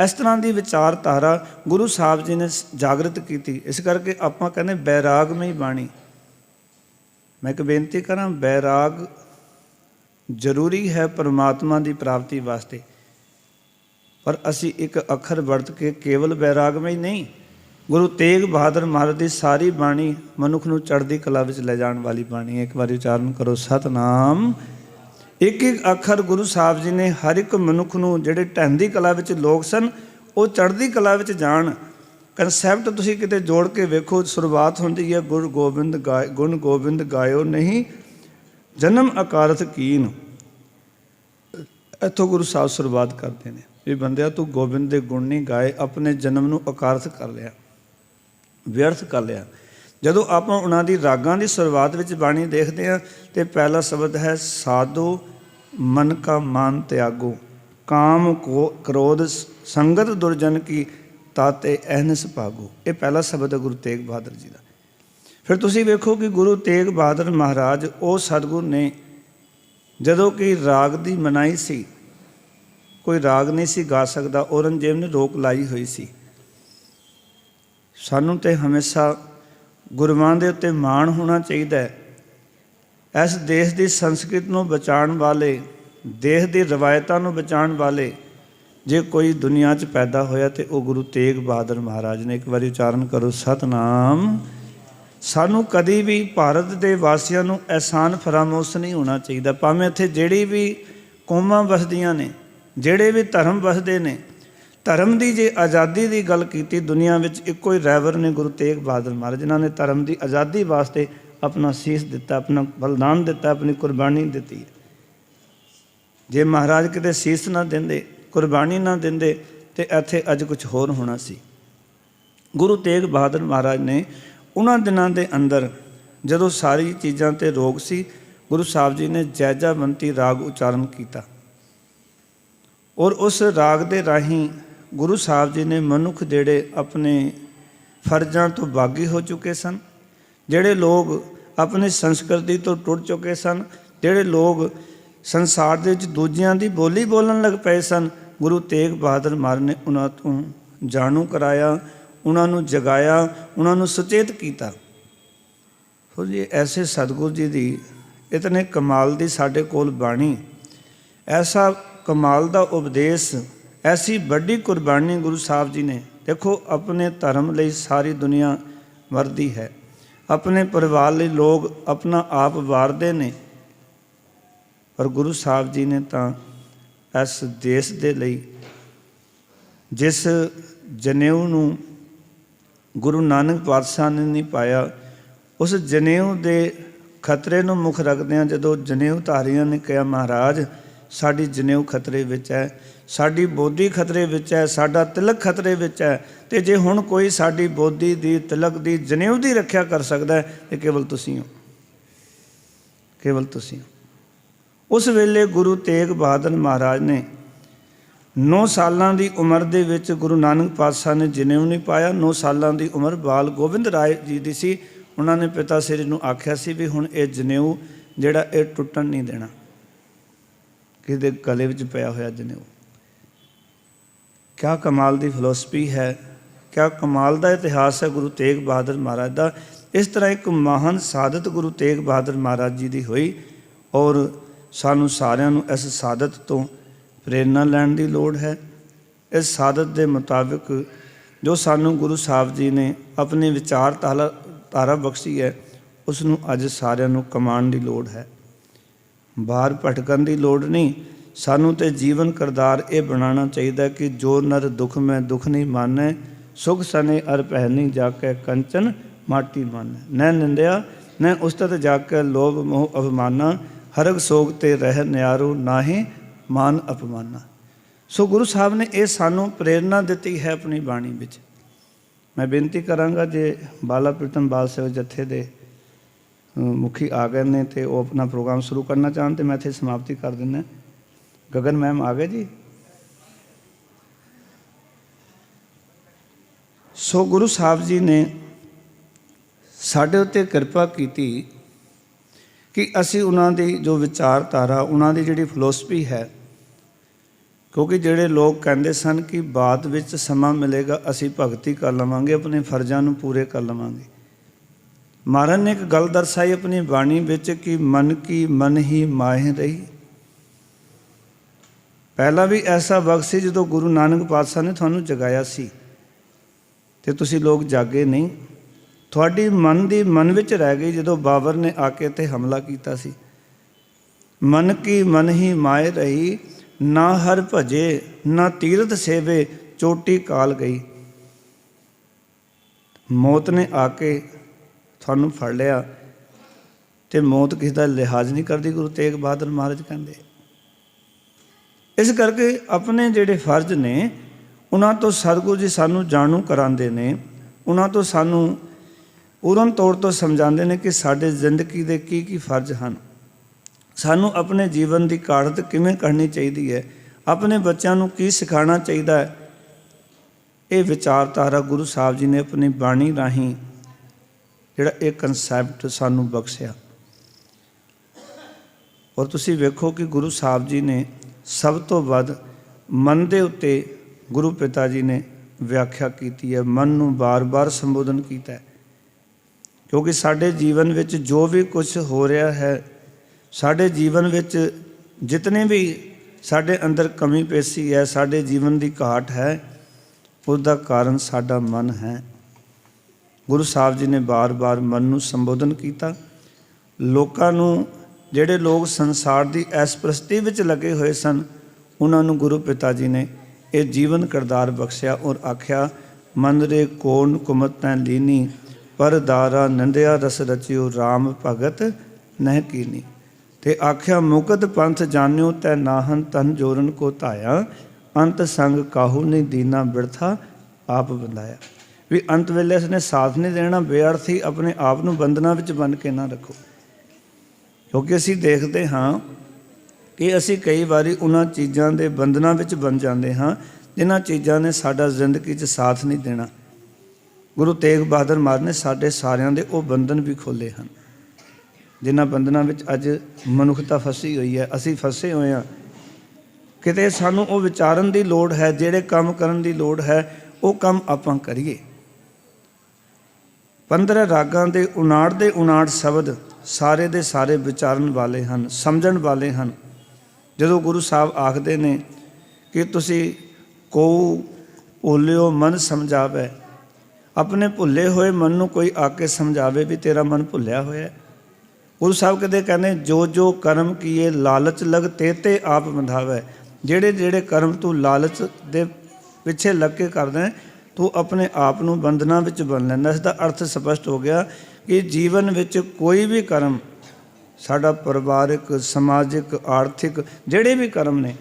ਇਸ ਤਰ੍ਹਾਂ ਦੀ ਵਿਚਾਰਧਾਰਾ ਗੁਰੂ ਸਾਹਿਬ ਜੀ ਨੇ ਜਾਗਰਤ ਕੀਤੀ। ਇਸ ਕਰਕੇ ਆਪਾਂ ਕਹਿੰਦੇ ਬੈਰਾਗਮਈ ਬਾਣੀ। ਮੈਂ ਇੱਕ ਬੇਨਤੀ ਕਰਾਂ, ਬੈਰਾਗ ਜ਼ਰੂਰੀ ਹੈ ਪਰਮਾਤਮਾ ਦੀ ਪ੍ਰਾਪਤੀ ਵਾਸਤੇ, ਪਰ ਅਸੀਂ ਇੱਕ ਅੱਖਰ ਵਰਤ ਕੇ ਕੇਵਲ ਬੈਰਾਗਮਈ ਨਹੀਂ, ਗੁਰੂ ਤੇਗ ਬਹਾਦਰ ਮਹਾਰਾਜ ਦੀ ਸਾਰੀ ਬਾਣੀ ਮਨੁੱਖ ਨੂੰ ਚੜ੍ਹਦੀ ਕਲਾ ਵਿੱਚ ਲੈ ਜਾਣ ਵਾਲੀ ਬਾਣੀ ਹੈ। ਇੱਕ ਵਾਰੀ ਉਚਾਰਨ ਕਰੋ, ਸਤਿਨਾਮ। ਇੱਕ ਇੱਕ ਅੱਖਰ ਗੁਰੂ ਸਾਹਿਬ ਜੀ ਨੇ ਹਰ ਇੱਕ ਮਨੁੱਖ ਨੂੰ, ਜਿਹੜੇ ਢਹਿੰਦੀ ਕਲਾ ਵਿੱਚ ਲੋਕ ਸਨ, ਉਹ ਚੜ੍ਹਦੀ ਕਲਾ ਵਿੱਚ ਜਾਣ। ਕਨਸੈਪਟ ਤੁਸੀਂ ਕਿਤੇ ਜੋੜ ਕੇ ਵੇਖੋ, ਸ਼ੁਰੂਆਤ ਹੁੰਦੀ ਹੈ ਗੁਣ ਗੋਬਿੰਦ ਗਾਇਓ ਨਹੀਂ ਜਨਮ ਅਕਾਰਥ ਕੀਨ। ਇੱਥੋਂ ਗੁਰੂ ਸਾਹਿਬ ਸ਼ੁਰੂਆਤ ਕਰਦੇ ਨੇ ਵੀ ਬੰਦਿਆ ਤੂੰ ਗੋਬਿੰਦ ਦੇ ਗੁਣ ਨਹੀਂ ਗਾਏ, ਆਪਣੇ ਜਨਮ ਨੂੰ ਅਕਾਰਥ ਕਰ ਲਿਆ, ਵਿਅਰਥ ਕਰ ਲਿਆ। ਜਦੋਂ ਆਪਾਂ ਉਹਨਾਂ ਦੀ ਰਾਗਾਂ ਦੀ ਸ਼ੁਰੂਆਤ ਵਿੱਚ ਬਾਣੀ ਦੇਖਦੇ ਹਾਂ ਤੇ ਪਹਿਲਾ ਸ਼ਬਦ ਹੈ ਸਾਧੂ ਮਨ ਕਾ ਮਾਨ ਤਿਆਗੋ, ਕਾਮ ਕ੍ਰੋਧ ਸੰਗਤ ਦੁਰਜਨ ਕੀ ਤਾਤੇ ਅਹਨਸ ਭਾਗੋ। ਇਹ ਪਹਿਲਾ ਸ਼ਬਦ ਹੈ ਗੁਰੂ ਤੇਗ ਬਹਾਦਰ ਜੀ ਦਾ। ਫਿਰ ਤੁਸੀਂ ਵੇਖੋ ਕਿ ਗੁਰੂ ਤੇਗ ਬਹਾਦਰ ਮਹਾਰਾਜ ਉਹ ਸਤਿਗੁਰੂ ਨੇ, ਜਦੋਂ ਕਿ ਰਾਗ ਦੀ ਮਨਾਹੀ ਸੀ, ਕੋਈ ਰਾਗ ਨਹੀਂ ਸੀ ਗਾ ਸਕਦਾ, ਔਰੰਗਜ਼ੇਬ ਨੇ ਰੋਕ ਲਾਈ ਹੋਈ ਸੀ। ਸਾਨੂੰ ਤੇ ਹਮੇਸ਼ਾ ਗੁਰੂਆਂ ਦੇ ਉੱਤੇ ਮਾਣ ਹੋਣਾ ਚਾਹੀਦਾ ਹੈ। ਇਸ ਦੇਸ਼ ਦੀ ਸੰਸਕ੍ਰਿਤ ਨੂੰ ਬਚਾਉਣ ਵਾਲੇ, ਦੇਸ਼ ਦੀ ਰਵਾਇਤਾਂ ਨੂੰ ਬਚਾਉਣ ਵਾਲੇ ਜੇ ਕੋਈ ਦੁਨੀਆ 'ਚ ਪੈਦਾ ਹੋਇਆ ਤੇ ਉਹ ਗੁਰੂ ਤੇਗ ਬਹਾਦਰ ਮਹਾਰਾਜ ਨੇ। ਇੱਕ ਵਾਰੀ ਉਚਾਰਨ ਕਰੋ ਸਤਨਾਮ। ਸਾਨੂੰ ਕਦੀ ਵੀ ਭਾਰਤ ਦੇ ਵਾਸੀਆਂ ਨੂੰ ਅਹਿਸਾਨ ਫਰਾਮੋਸ਼ ਨਹੀਂ ਹੋਣਾ ਚਾਹੀਦਾ। ਭਾਵੇਂ ਇੱਥੇ ਜਿਹੜੀ ਵੀ ਕੌਮਾਂ ਵਸਦੀਆਂ ਨੇ, ਜਿਹੜੇ ਵੀ ਧਰਮ ਵਸਦੇ ਨੇ, ਧਰਮ ਦੀ ਜੇ ਆਜ਼ਾਦੀ ਦੀ ਗੱਲ ਕੀਤੀ, ਦੁਨੀਆ ਵਿੱਚ ਇੱਕੋ ਹੀ ਰਹਿਬਰ ਨੇ ਗੁਰੂ ਤੇਗ ਬਹਾਦਰ ਮਹਾਰਾਜ, ਜਿਨ੍ਹਾਂ ਨੇ ਧਰਮ ਦੀ ਆਜ਼ਾਦੀ ਵਾਸਤੇ ਆਪਣਾ ਸੀਸ ਦਿੱਤਾ, ਆਪਣਾ ਬਲਿਦਾਨ ਦਿੱਤਾ, ਆਪਣੀ ਕੁਰਬਾਨੀ ਦਿੱਤੀ। ਜੇ ਮਹਾਰਾਜ ਕਿਤੇ ਸੀਸ ਨਾ ਦਿੰਦੇ, ਕੁਰਬਾਨੀ ਨਾ ਦਿੰਦੇ ਤੇ ਇੱਥੇ ਅੱਜ ਕੁਝ ਹੋਰ ਹੋਣਾ ਸੀ। ਗੁਰੂ ਤੇਗ ਬਹਾਦਰ ਮਹਾਰਾਜ ਨੇ ਉਹਨਾਂ ਦਿਨਾਂ ਦੇ ਅੰਦਰ, ਜਦੋਂ ਸਾਰੀ ਚੀਜ਼ਾਂ 'ਤੇ ਰੋਕ ਸੀ, ਗੁਰੂ ਸਾਹਿਬ ਜੀ ਨੇ ਜੈਜਾਵੰਤੀ ਰਾਗ ਉਚਾਰਨ ਕੀਤਾ ਔਰ ਉਸ ਰਾਗ ਦੇ ਰਾਹੀਂ ਗੁਰੂ ਸਾਹਿਬ ਜੀ ਨੇ ਮਨੁੱਖ ਜਿਹੜੇ ਆਪਣੇ ਫਰਜ਼ਾਂ ਤੋਂ ਬਾਗੀ ਹੋ ਚੁੱਕੇ ਸਨ, ਜਿਹੜੇ ਲੋਕ ਆਪਣੀ ਸੰਸਕ੍ਰਿਤੀ ਤੋਂ ਟੁੱਟ ਚੁੱਕੇ ਸਨ, ਜਿਹੜੇ ਲੋਕ ਸੰਸਾਰ ਦੇ ਵਿੱਚ ਦੂਜਿਆਂ ਦੀ ਬੋਲੀ ਬੋਲਣ ਲੱਗ ਪਏ ਸਨ, ਗੁਰੂ ਤੇਗ ਬਹਾਦਰ ਮਹਾਰਾਜ ਨੇ ਉਹਨਾਂ ਤੋਂ ਜਾਣੂ ਕਰਾਇਆ, ਉਹਨਾਂ ਨੂੰ ਜਗਾਇਆ, ਉਹਨਾਂ ਨੂੰ ਸੁਚੇਤ ਕੀਤਾ। ਸੋ ਜੀ ਐਸੇ ਸਤਿਗੁਰੂ ਜੀ ਦੀ ਇਤਨੇ ਕਮਾਲ ਦੀ ਸਾਡੇ ਕੋਲ ਬਾਣੀ, ਐਸਾ ਕਮਾਲ ਦਾ ਉਪਦੇਸ਼, ਐਸੀ ਵੱਡੀ ਕੁਰਬਾਨੀ ਗੁਰੂ ਸਾਹਿਬ ਜੀ ਨੇ। ਦੇਖੋ ਆਪਣੇ ਧਰਮ ਲਈ ਸਾਰੀ ਦੁਨੀਆ ਮਰਦੀ ਹੈ, ਆਪਣੇ ਪਰਿਵਾਰ ਲਈ ਲੋਕ ਆਪਣਾ ਆਪ ਵਾਰਦੇ ਨੇ, ਪਰ ਗੁਰੂ ਸਾਹਿਬ ਜੀ ਨੇ ਤਾਂ ਇਸ ਦੇਸ਼ ਦੇ ਲਈ ਜਿਸ ਜਨੇਊ ਨੂੰ ਗੁਰੂ ਨਾਨਕ ਪਾਤਸ਼ਾਹ ਨੇ ਨਹੀਂ ਪਾਇਆ, ਉਸ ਜਨੇਊ ਦੇ ਖਤਰੇ ਨੂੰ ਮੁੱਖ ਰੱਖਦਿਆਂ ਜਦੋਂ ਜਨੇਊ ਧਾਰੀਆਂ ਨੇ ਕਿਹਾ ਮਹਾਰਾਜ ਸਾਡੀ ਜਨੇਊ ਖਤਰੇ ਵਿੱਚ ਹੈ, ਸਾਡੀ ਬੋਧੀ ਖਤਰੇ ਵਿੱਚ ਹੈ, ਸਾਡਾ ਤਿਲਕ ਖਤਰੇ ਵਿੱਚ ਹੈ, ਅਤੇ ਜੇ ਹੁਣ ਕੋਈ ਸਾਡੀ ਬੋਧੀ ਦੀ, ਤਿਲਕ ਦੀ, ਜਨੇਊ ਦੀ ਰੱਖਿਆ ਕਰ ਸਕਦਾ ਹੈ ਇਹ ਕੇਵਲ ਤੁਸੀਂ ਹੋ, ਕੇਵਲ ਤੁਸੀਂ ਹੋ। ਉਸ ਵੇਲੇ ਗੁਰੂ ਤੇਗ ਬਹਾਦਰ ਮਹਾਰਾਜ ਨੇ 9 ਸਾਲਾਂ ਦੀ ਉਮਰ ਦੇ ਵਿੱਚ ਗੁਰੂ ਨਾਨਕ ਪਾਤਸ਼ਾਹ ਨੇ ਜਨੇਊ ਨਹੀਂ ਪਾਇਆ। 9 ਸਾਲਾਂ ਦੀ ਉਮਰ ਬਾਲ ਗੋਬਿੰਦ ਰਾਏ ਜੀ ਦੀ ਸੀ। ਉਹਨਾਂ ਨੇ ਪਿਤਾ ਸ੍ਰੀ ਨੂੰ ਆਖਿਆ ਸੀ ਵੀ ਹੁਣ ਇਹ ਜਨੇਊ ਜਿਹੜਾ ਇਹ ਟੁੱਟਣ ਨਹੀਂ ਦੇਣਾ, ਕਿਸੇ ਦੇ ਗਲੇ ਵਿੱਚ ਪਿਆ ਹੋਇਆ ਜਨੇਊ। ਕਿਆ ਕਮਾਲ ਦੀ ਫਿਲੋਸਫੀ ਹੈ, ਕਿਆ ਕਮਾਲ ਦਾ ਇਤਿਹਾਸ ਹੈ ਗੁਰੂ ਤੇਗ ਬਹਾਦਰ ਮਹਾਰਾਜ ਦਾ। ਇਸ ਤਰ੍ਹਾਂ ਇੱਕ ਮਹਾਨ ਸਾਦਤ ਗੁਰੂ ਤੇਗ ਬਹਾਦਰ ਮਹਾਰਾਜ ਜੀ ਦੀ ਹੋਈ ਔਰ ਸਾਨੂੰ ਸਾਰਿਆਂ ਨੂੰ ਇਸ ਸਾਦਤ ਤੋਂ ਪ੍ਰੇਰਨਾ ਲੈਣ ਦੀ ਲੋੜ ਹੈ। ਇਸ ਸਾਦਤ ਦੇ ਮੁਤਾਬਿਕ ਜੋ ਸਾਨੂੰ ਗੁਰੂ ਸਾਹਿਬ ਜੀ ਨੇ ਆਪਣੀ ਵਿਚਾਰਧਾਰਾ ਬਖਸ਼ੀ ਹੈ, ਉਸ ਨੂੰ ਅੱਜ ਸਾਰਿਆਂ ਨੂੰ ਕਮਾਉਣ ਦੀ ਲੋੜ ਹੈ। ਬਾਹਰ ਭਟਕਣ ਦੀ ਲੋੜ ਨਹੀਂ। ਸਾਨੂੰ ਤੇ ਜੀਵਨ ਕਰਤਾਰ ਇਹ ਬਣਾਉਣਾ ਚਾਹੀਦਾ ਕਿ ਜੋ ਨਰ ਦੁੱਖ ਮੈਂ ਦੁੱਖ ਨਹੀਂ ਮਾਨੈ, ਸੁਖ ਸਨੇ ਅਰ ਪਹਿਨੀ ਜਾ ਕੇ ਕੰਚਨ ਮਾਟੀ ਮਾਨੈ, ਨੈ ਨਿੰਦਿਆ ਨੈ ਉਸਤਤ ਜਾ ਕੇ ਲੋਭ ਮੋਹ ਅਭਿਮਾਨਾ, ਹਰਗ ਸੋਗ ਤੇ ਰਹਿ ਨਿਆਰੂ ਨਾਹੀਂ ਮਾਨ ਅਪਮਾਨਾ। ਸੋ ਗੁਰੂ ਸਾਹਿਬ ਨੇ ਇਹ ਸਾਨੂੰ ਪ੍ਰੇਰਨਾ ਦਿੱਤੀ ਹੈ ਆਪਣੀ ਬਾਣੀ ਵਿੱਚ। ਮੈਂ ਬੇਨਤੀ ਕਰਾਂਗਾ ਜੇ ਬਾਲਾ ਪ੍ਰੀਤਮ ਬਾਲ ਸੇਵਕ ਜਥੇ ਦੇ ਮੁਖੀ ਆ ਗਏ ਨੇ ਤੇ ਉਹ ਆਪਣਾ ਪ੍ਰੋਗਰਾਮ ਸ਼ੁਰੂ ਕਰਨਾ ਚਾਹਣ ਤੇ ਮੈਂ ਇੱਥੇ ਸਮਾਪਤੀ ਕਰ ਦਿੰਦਾ। ਗਗਨ ਮੈਮ ਆ ਗਏ ਜੀ। ਸੋ ਗੁਰੂ ਸਾਹਿਬ ਜੀ ਨੇ ਸਾਡੇ ਉੱਤੇ ਕਿਰਪਾ ਕੀਤੀ ਕਿ ਅਸੀਂ ਉਹਨਾਂ ਦੀ ਜੋ ਵਿਚਾਰਧਾਰਾ, ਉਹਨਾਂ ਦੀ ਜਿਹੜੀ ਫਿਲੋਸਫੀ ਹੈ, ਕਿਉਂਕਿ ਜਿਹੜੇ ਲੋਕ ਕਹਿੰਦੇ ਸਨ ਕਿ ਬਾਅਦ ਵਿੱਚ ਸਮਾਂ ਮਿਲੇਗਾ ਅਸੀਂ ਭਗਤੀ ਕਰ ਲਵਾਂਗੇ, ਆਪਣੇ ਫਰਜ਼ਾਂ ਨੂੰ ਪੂਰੇ ਕਰ ਲਵਾਂਗੇ। ਮਹਾਰਾਜ ਨੇ ਇੱਕ ਗੱਲ ਦਰਸਾਈ ਆਪਣੀ ਬਾਣੀ ਵਿੱਚ ਕਿ ਮਨ ਕੀ ਮਨ ਹੀ ਮਾਹਿ ਰਹੀ। ਪਹਿਲਾਂ ਵੀ ਐਸਾ ਵਕਤ ਸੀ ਜਦੋਂ ਗੁਰੂ ਨਾਨਕ ਪਾਤਸ਼ਾਹ ਨੇ ਤੁਹਾਨੂੰ ਜਗਾਇਆ ਸੀ ਅਤੇ ਤੁਸੀਂ ਲੋਕ ਜਾਗੇ ਨਹੀਂ। ਤੁਹਾਡੀ ਮਨ ਦੀ ਮਨ ਵਿੱਚ ਰਹਿ ਗਈ ਜਦੋਂ ਬਾਬਰ ਨੇ ਆ ਕੇ ਇੱਥੇ ਹਮਲਾ ਕੀਤਾ ਸੀ। मन की मन ही माए रही, ना हर भजे ना तीरथ सेवे, चोटी काल गई। मौत ने आके थानू फड़ लिया तो मौत किसी का लिहाज नहीं करती, गुरु तेग बहादुर महाराज कहते। इस करके अपने जिहड़े फर्ज ने उन्हां तो सतगुरु जी सानू जाणू करांदे ने, उन्हां तो सानू पूਰਨ तौर तो समझाते हैं कि साडे जिंदगी के की फर्ज हैं, सानू अपने जीवन की काढ़त किवें करनी चाहिए है, अपने बच्चों को की सिखाना चाहिए है। ये विचारधारा गुरु साहब जी ने अपनी बाणी राही जिहड़ा एक कंसैप्ट सानू बख्शिया। और तुसी वेखो कि गुरु साहब जी ने सब तो वध मन के उत्ते गुरु पिता जी ने व्याख्या की है, मन नूं बार बार संबोधन किया है। क्योंकि साडे जीवन विच जो भी कुछ हो रहा है, साडे जीवन विच जितने भी साडे अंदर कमी पेशी है, साडे जीवन की घाट है, उसका कारण साडा मन है। गुरु साहब जी ने बार बार मन नूं संबोधन किया। लोकां नूं जिहड़े लोग संसार की ऐसप्रस्ती विच लगे हुए सन, उन्हां नूं गुरु पिता जी ने ये जीवन किरदार बख्शिया और आख्या, मन रे कोण कुमत तैं लीनी, पर दारा नंदिया रस रचियो, राम भगत नह कीनी। ते आख्या, मुकत पंथ जान्यो तै नाहन, तन जोरन को धाया, अंत संग काहू नहीं दीना, बिरथा आप बंधाया। भी अंत वेले इसने साथ नहीं देना, बेअर्थी अपने आप नूं बंधना विच बन के ना रखो। क्योंकि असी देखते हाँ कि असी कई बारी उन्हां चीज़ों के बंधना विच बन जाते हाँ जिन्हां चीज़ों ने साडा जिंदगी च साथ नहीं देना। गुरु तेग बहादुर महाराज ने साडे सारिਆਂ ਦੇ ਉਹ ਬੰਧਨ भी खोले हैं, जिन्हां बंधनां विच अज मनुखता फसी हुई है, असी फसे हुए हाँ। किते सानू वो विचारन की लोड़ है, जिहड़े काम करन की लोड़ है वो काम आपां करिए। 15 रागां दे 59 शब्द सारे दे सारे विचारन वाले हैं, समझण वाले हैं। जदों गुरु साहब आखदे ने कि तुसी को भुलियो मन समझावे, अपने भुले हुए मन नूं कोई आके समझावे भी तेरा मन भुलिया होया है। गुरु साहब कहते जो जो कर्म किए लालच लग ते ते आप बंधावे। जेड़े जेड़े कर्म तू लालच दे पिछे लग के करदा है, तू अपने आप नूं बंधना विच बन लैंदा। इसका अर्थ स्पष्ट हो गया कि जीवन विच कोई भी कर्म, साडा परिवारिक, समाजिक, आर्थिक जेड़े भी कर्म ने,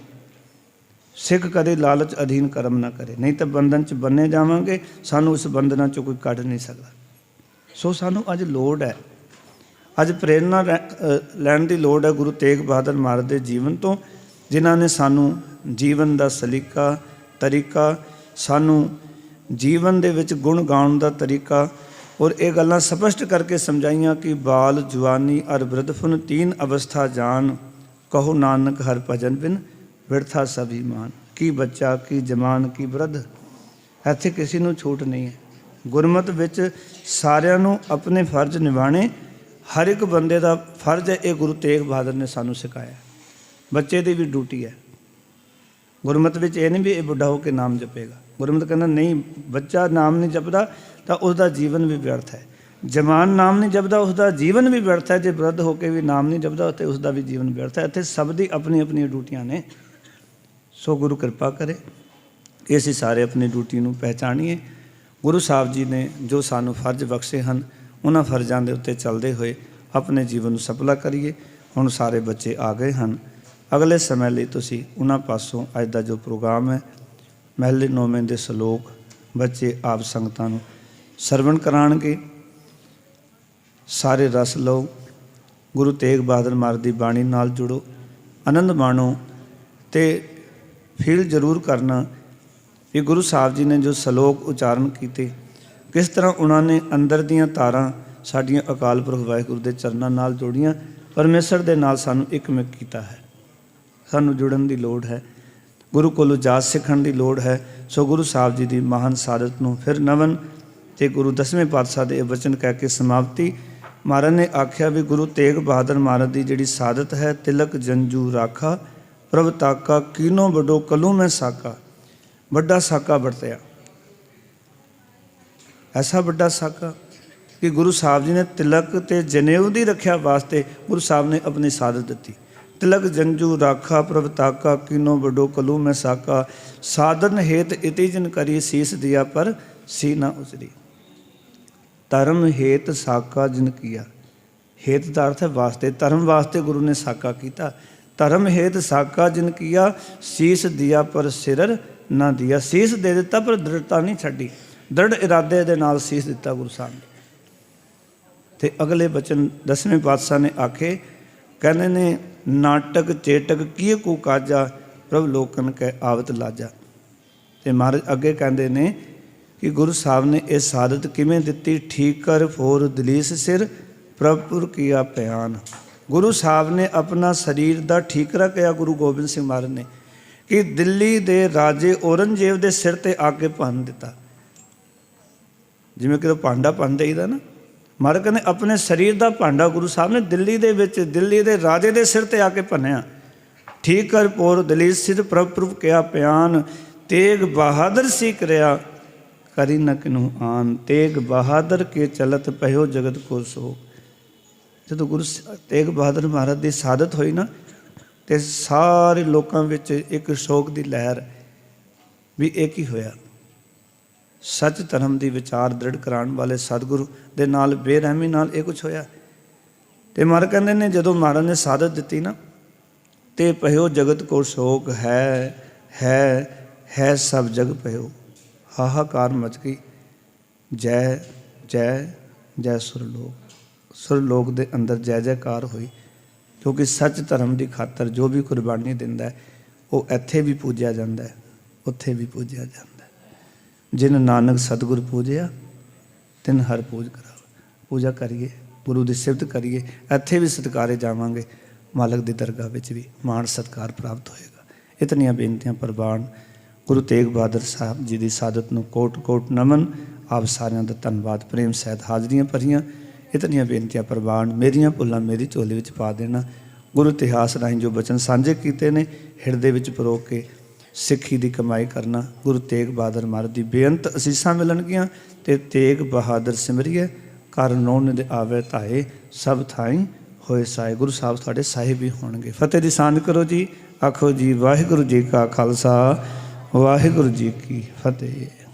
सिख कदे लालच अधीन कर्म ना करे, नहीं तो बंधन च बने जावांगे, सानू उस बंधना चों कोई कढ़ नहीं सकता। सो सानू अज लोड़ है, अज प्रेरणा लैण दी लोड़ है गुरु तेग बहादुर महाराज के जीवन तो, जिन्हां ने सानू जीवन का सलीका तरीका, सानू जीवन दे विच गुण गाउण दा तरीका और ये गल्लां स्पष्ट करके समझाइयां कि बाल जवानी और वृद्धफुन 3 अवस्था जान, कहो नानक हर भजन बिन बिरथा सभी मान। की बच्चा की जवान की वृद्ध, इत्थे किसी नूं छूट नहीं है। गुरमत विच सारिआं नूं अपने फर्ज निभाने, हर एक बंदे का फर्ज है। ये गुरु तेग बहादुर ने सानू सिखाया। बच्चे की भी ड्यूटी है। गुरमत विच ये नहीं भी ये बुढ़ा होकर नाम जपेगा। गुरमत कहना नहीं, बच्चा नाम नहीं जपदा तो उसका जीवन भी व्यर्थ है। जवान नाम नहीं जपदा उसका जीवन भी व्यर्थ है। जो वृद्ध होकर भी नाम नहीं जपदा तो उसका भी जीवन व्यर्थ है। इत्थे सब दी अपनी अपनी ड्यूटियां ने। सो गुरु कृपा करे कि असीं सारे अपनी ड्यूटी नूं पहचानीए। गुरु साहब जी ने जो सानू फर्ज बख्शे हैं, उन्हां फर्जां दे उत्ते चलदे होए अपने जीवन नूं सफला करिए। हुण सारे बच्चे आ गए हैं, अगले समय लई तुसीं उन्हां पासों अज दा जो प्रोग्राम है, महले 9वें दे सलोक बच्चे आप संगतां नूं सरवण कराणगे। सारे रस लो, गुरु तेग बहादुर महाराज दी बाणी नाल जुड़ो, आनंद माणो ते फील जरूर करना कि गुरु साहब जी ने जो सलोक उचारण किए, किस तरह उन्होंने अंदर दियां तारां साडियां अकाल पुरख वाहिगुरू दे चरनां नाल जोड़ियां, परमेश्वर दे नाल सानू एकमिक कीता है। सानू जुड़न दी लोड़ है, गुरु कोलों जाच सीखण दी लोड़ है। सो गुरु साहब जी दी महान सादत नूं फिर नवन ते गुरु 10वें पातशाह दे वचन कह के समाप्ति। महाराज ने आख्या भी गुरु तेग बहादुर महाराज की जिहड़ी सादत है, तिलक जंजू राखा प्रभ ताका, कीनो बड़ो कलू में साका। बड़ा साका बरतया, ऐसा बड़ा साका कि गुरु साहब जी ने तिलक ते जनेऊ की रक्षा वास्ते गुरु साहब ने अपनी सादत दी। तिलक जंजू राखा प्रभ ताका, किनो बडो कलू में साका, साधन हेत इति जिन करी, शीस दिया पर सी ना उचरी। धर्म हेत साका जिन किया, हेत का अर्थ है वास्ते, धर्म वास्ते गुरु ने साका किया। धर्म हेत साका जिन किया, शीस दिया पर सिर ना दिया। शीस दे दिता पर दृढ़ता नहीं छड्डी, दृढ़ इरादे दे नाल शीस दिता गुरु साहब ने। ते अगले बचन 10वें पातशाह ने आखे, कहने ने नाटक चेटक किए को काजा, प्रभ लोकन कै आवत लाजा। ते महाराज अगे कहते ने कि गुरु साहब ने यह सादत किमें दिती, ठीक कर फोर दलीस सिर, प्रभुर किया बयान। गुरु साहब ने अपना शरीर का ठीकरा किया गुरु गोबिंद सिंह महाराज ने, कि दिल्ली दे राजे औरंगजेब के सिर ते आके भन दिता। जिमें कि भांडा भन देईदा ना, महाराज कहने अपने शरीर का भांडा गुरु साहब ने दिल्ली दे विच, दिल्ली दे राजे दे सिर ते आके भनिया। ठीक कर पोर दलीस सिर, प्रभु किया बयान, तेग बहादुर सी करया, करी न किनू आन। तेग बहादुर के चलत पहो जगत को सो। जो गुरु तेग बहादुर महाराज की सादत हुई ना, तो सारे लोगों विच एक शोक की लहर भी एक ही होया। सच धर्म की विचार दृढ़ कराने वाले सतगुरु दे नाल बेरहमी नाल ये कुछ होया। तो महाराज कहते ने जदों महाराज ने सादत दी ना, तो पहो जगत को शोक है सब जग पहो। हाहाकार मच गई, जय जय जय सुरलोक। सुरलोक दे अंदर जय जयकार हुई, क्योंकि सच धर्म की खातर जो भी कुर्बानी दिंदा है वो इत्थे भी पूजया जाता है, उत्थे भी पूजया जाता है। जिन नानक सतगुर पूजया तिन हर पूज करा। पूजा करिए, गुरु की सिफत करिए, इत्थे भी सत्कारे जावांगे, मालक की दरगाह विच भी मान सत्कार प्राप्त होएगा। इतनियां बेनतियां प्रवान। गुरु तेग बहादुर साहब जी की सादत नूं कोट कोट नमन। आप सारिਆਂ ਦਾ ਧੰਨਵਾਦ। प्रेम सहित हाजरियां भरियां। इतनियां बेनतियां प्रवान। मेरियां भुलां मेरी झोली विच पा देना। गुरु इतिहास राहीं जो बचन साझे कीते ने हिरदे विच परो के सिੱਖੀ ਦੀ कमाई करना। गुरु तेग बहादुर महाराज की बेअंत असीसां मिलणगीਆਂ ते तेग बहादुर सिमरिए कर नौन दे आवे धाए, सब थाई होए साए। गुरु साहब तुहाडे साहे भी होणगे। फतेह दी सांझ करो जी। आखो जी वाहिगुरू जी का खालसा वाहिगुरू जी की फतेह।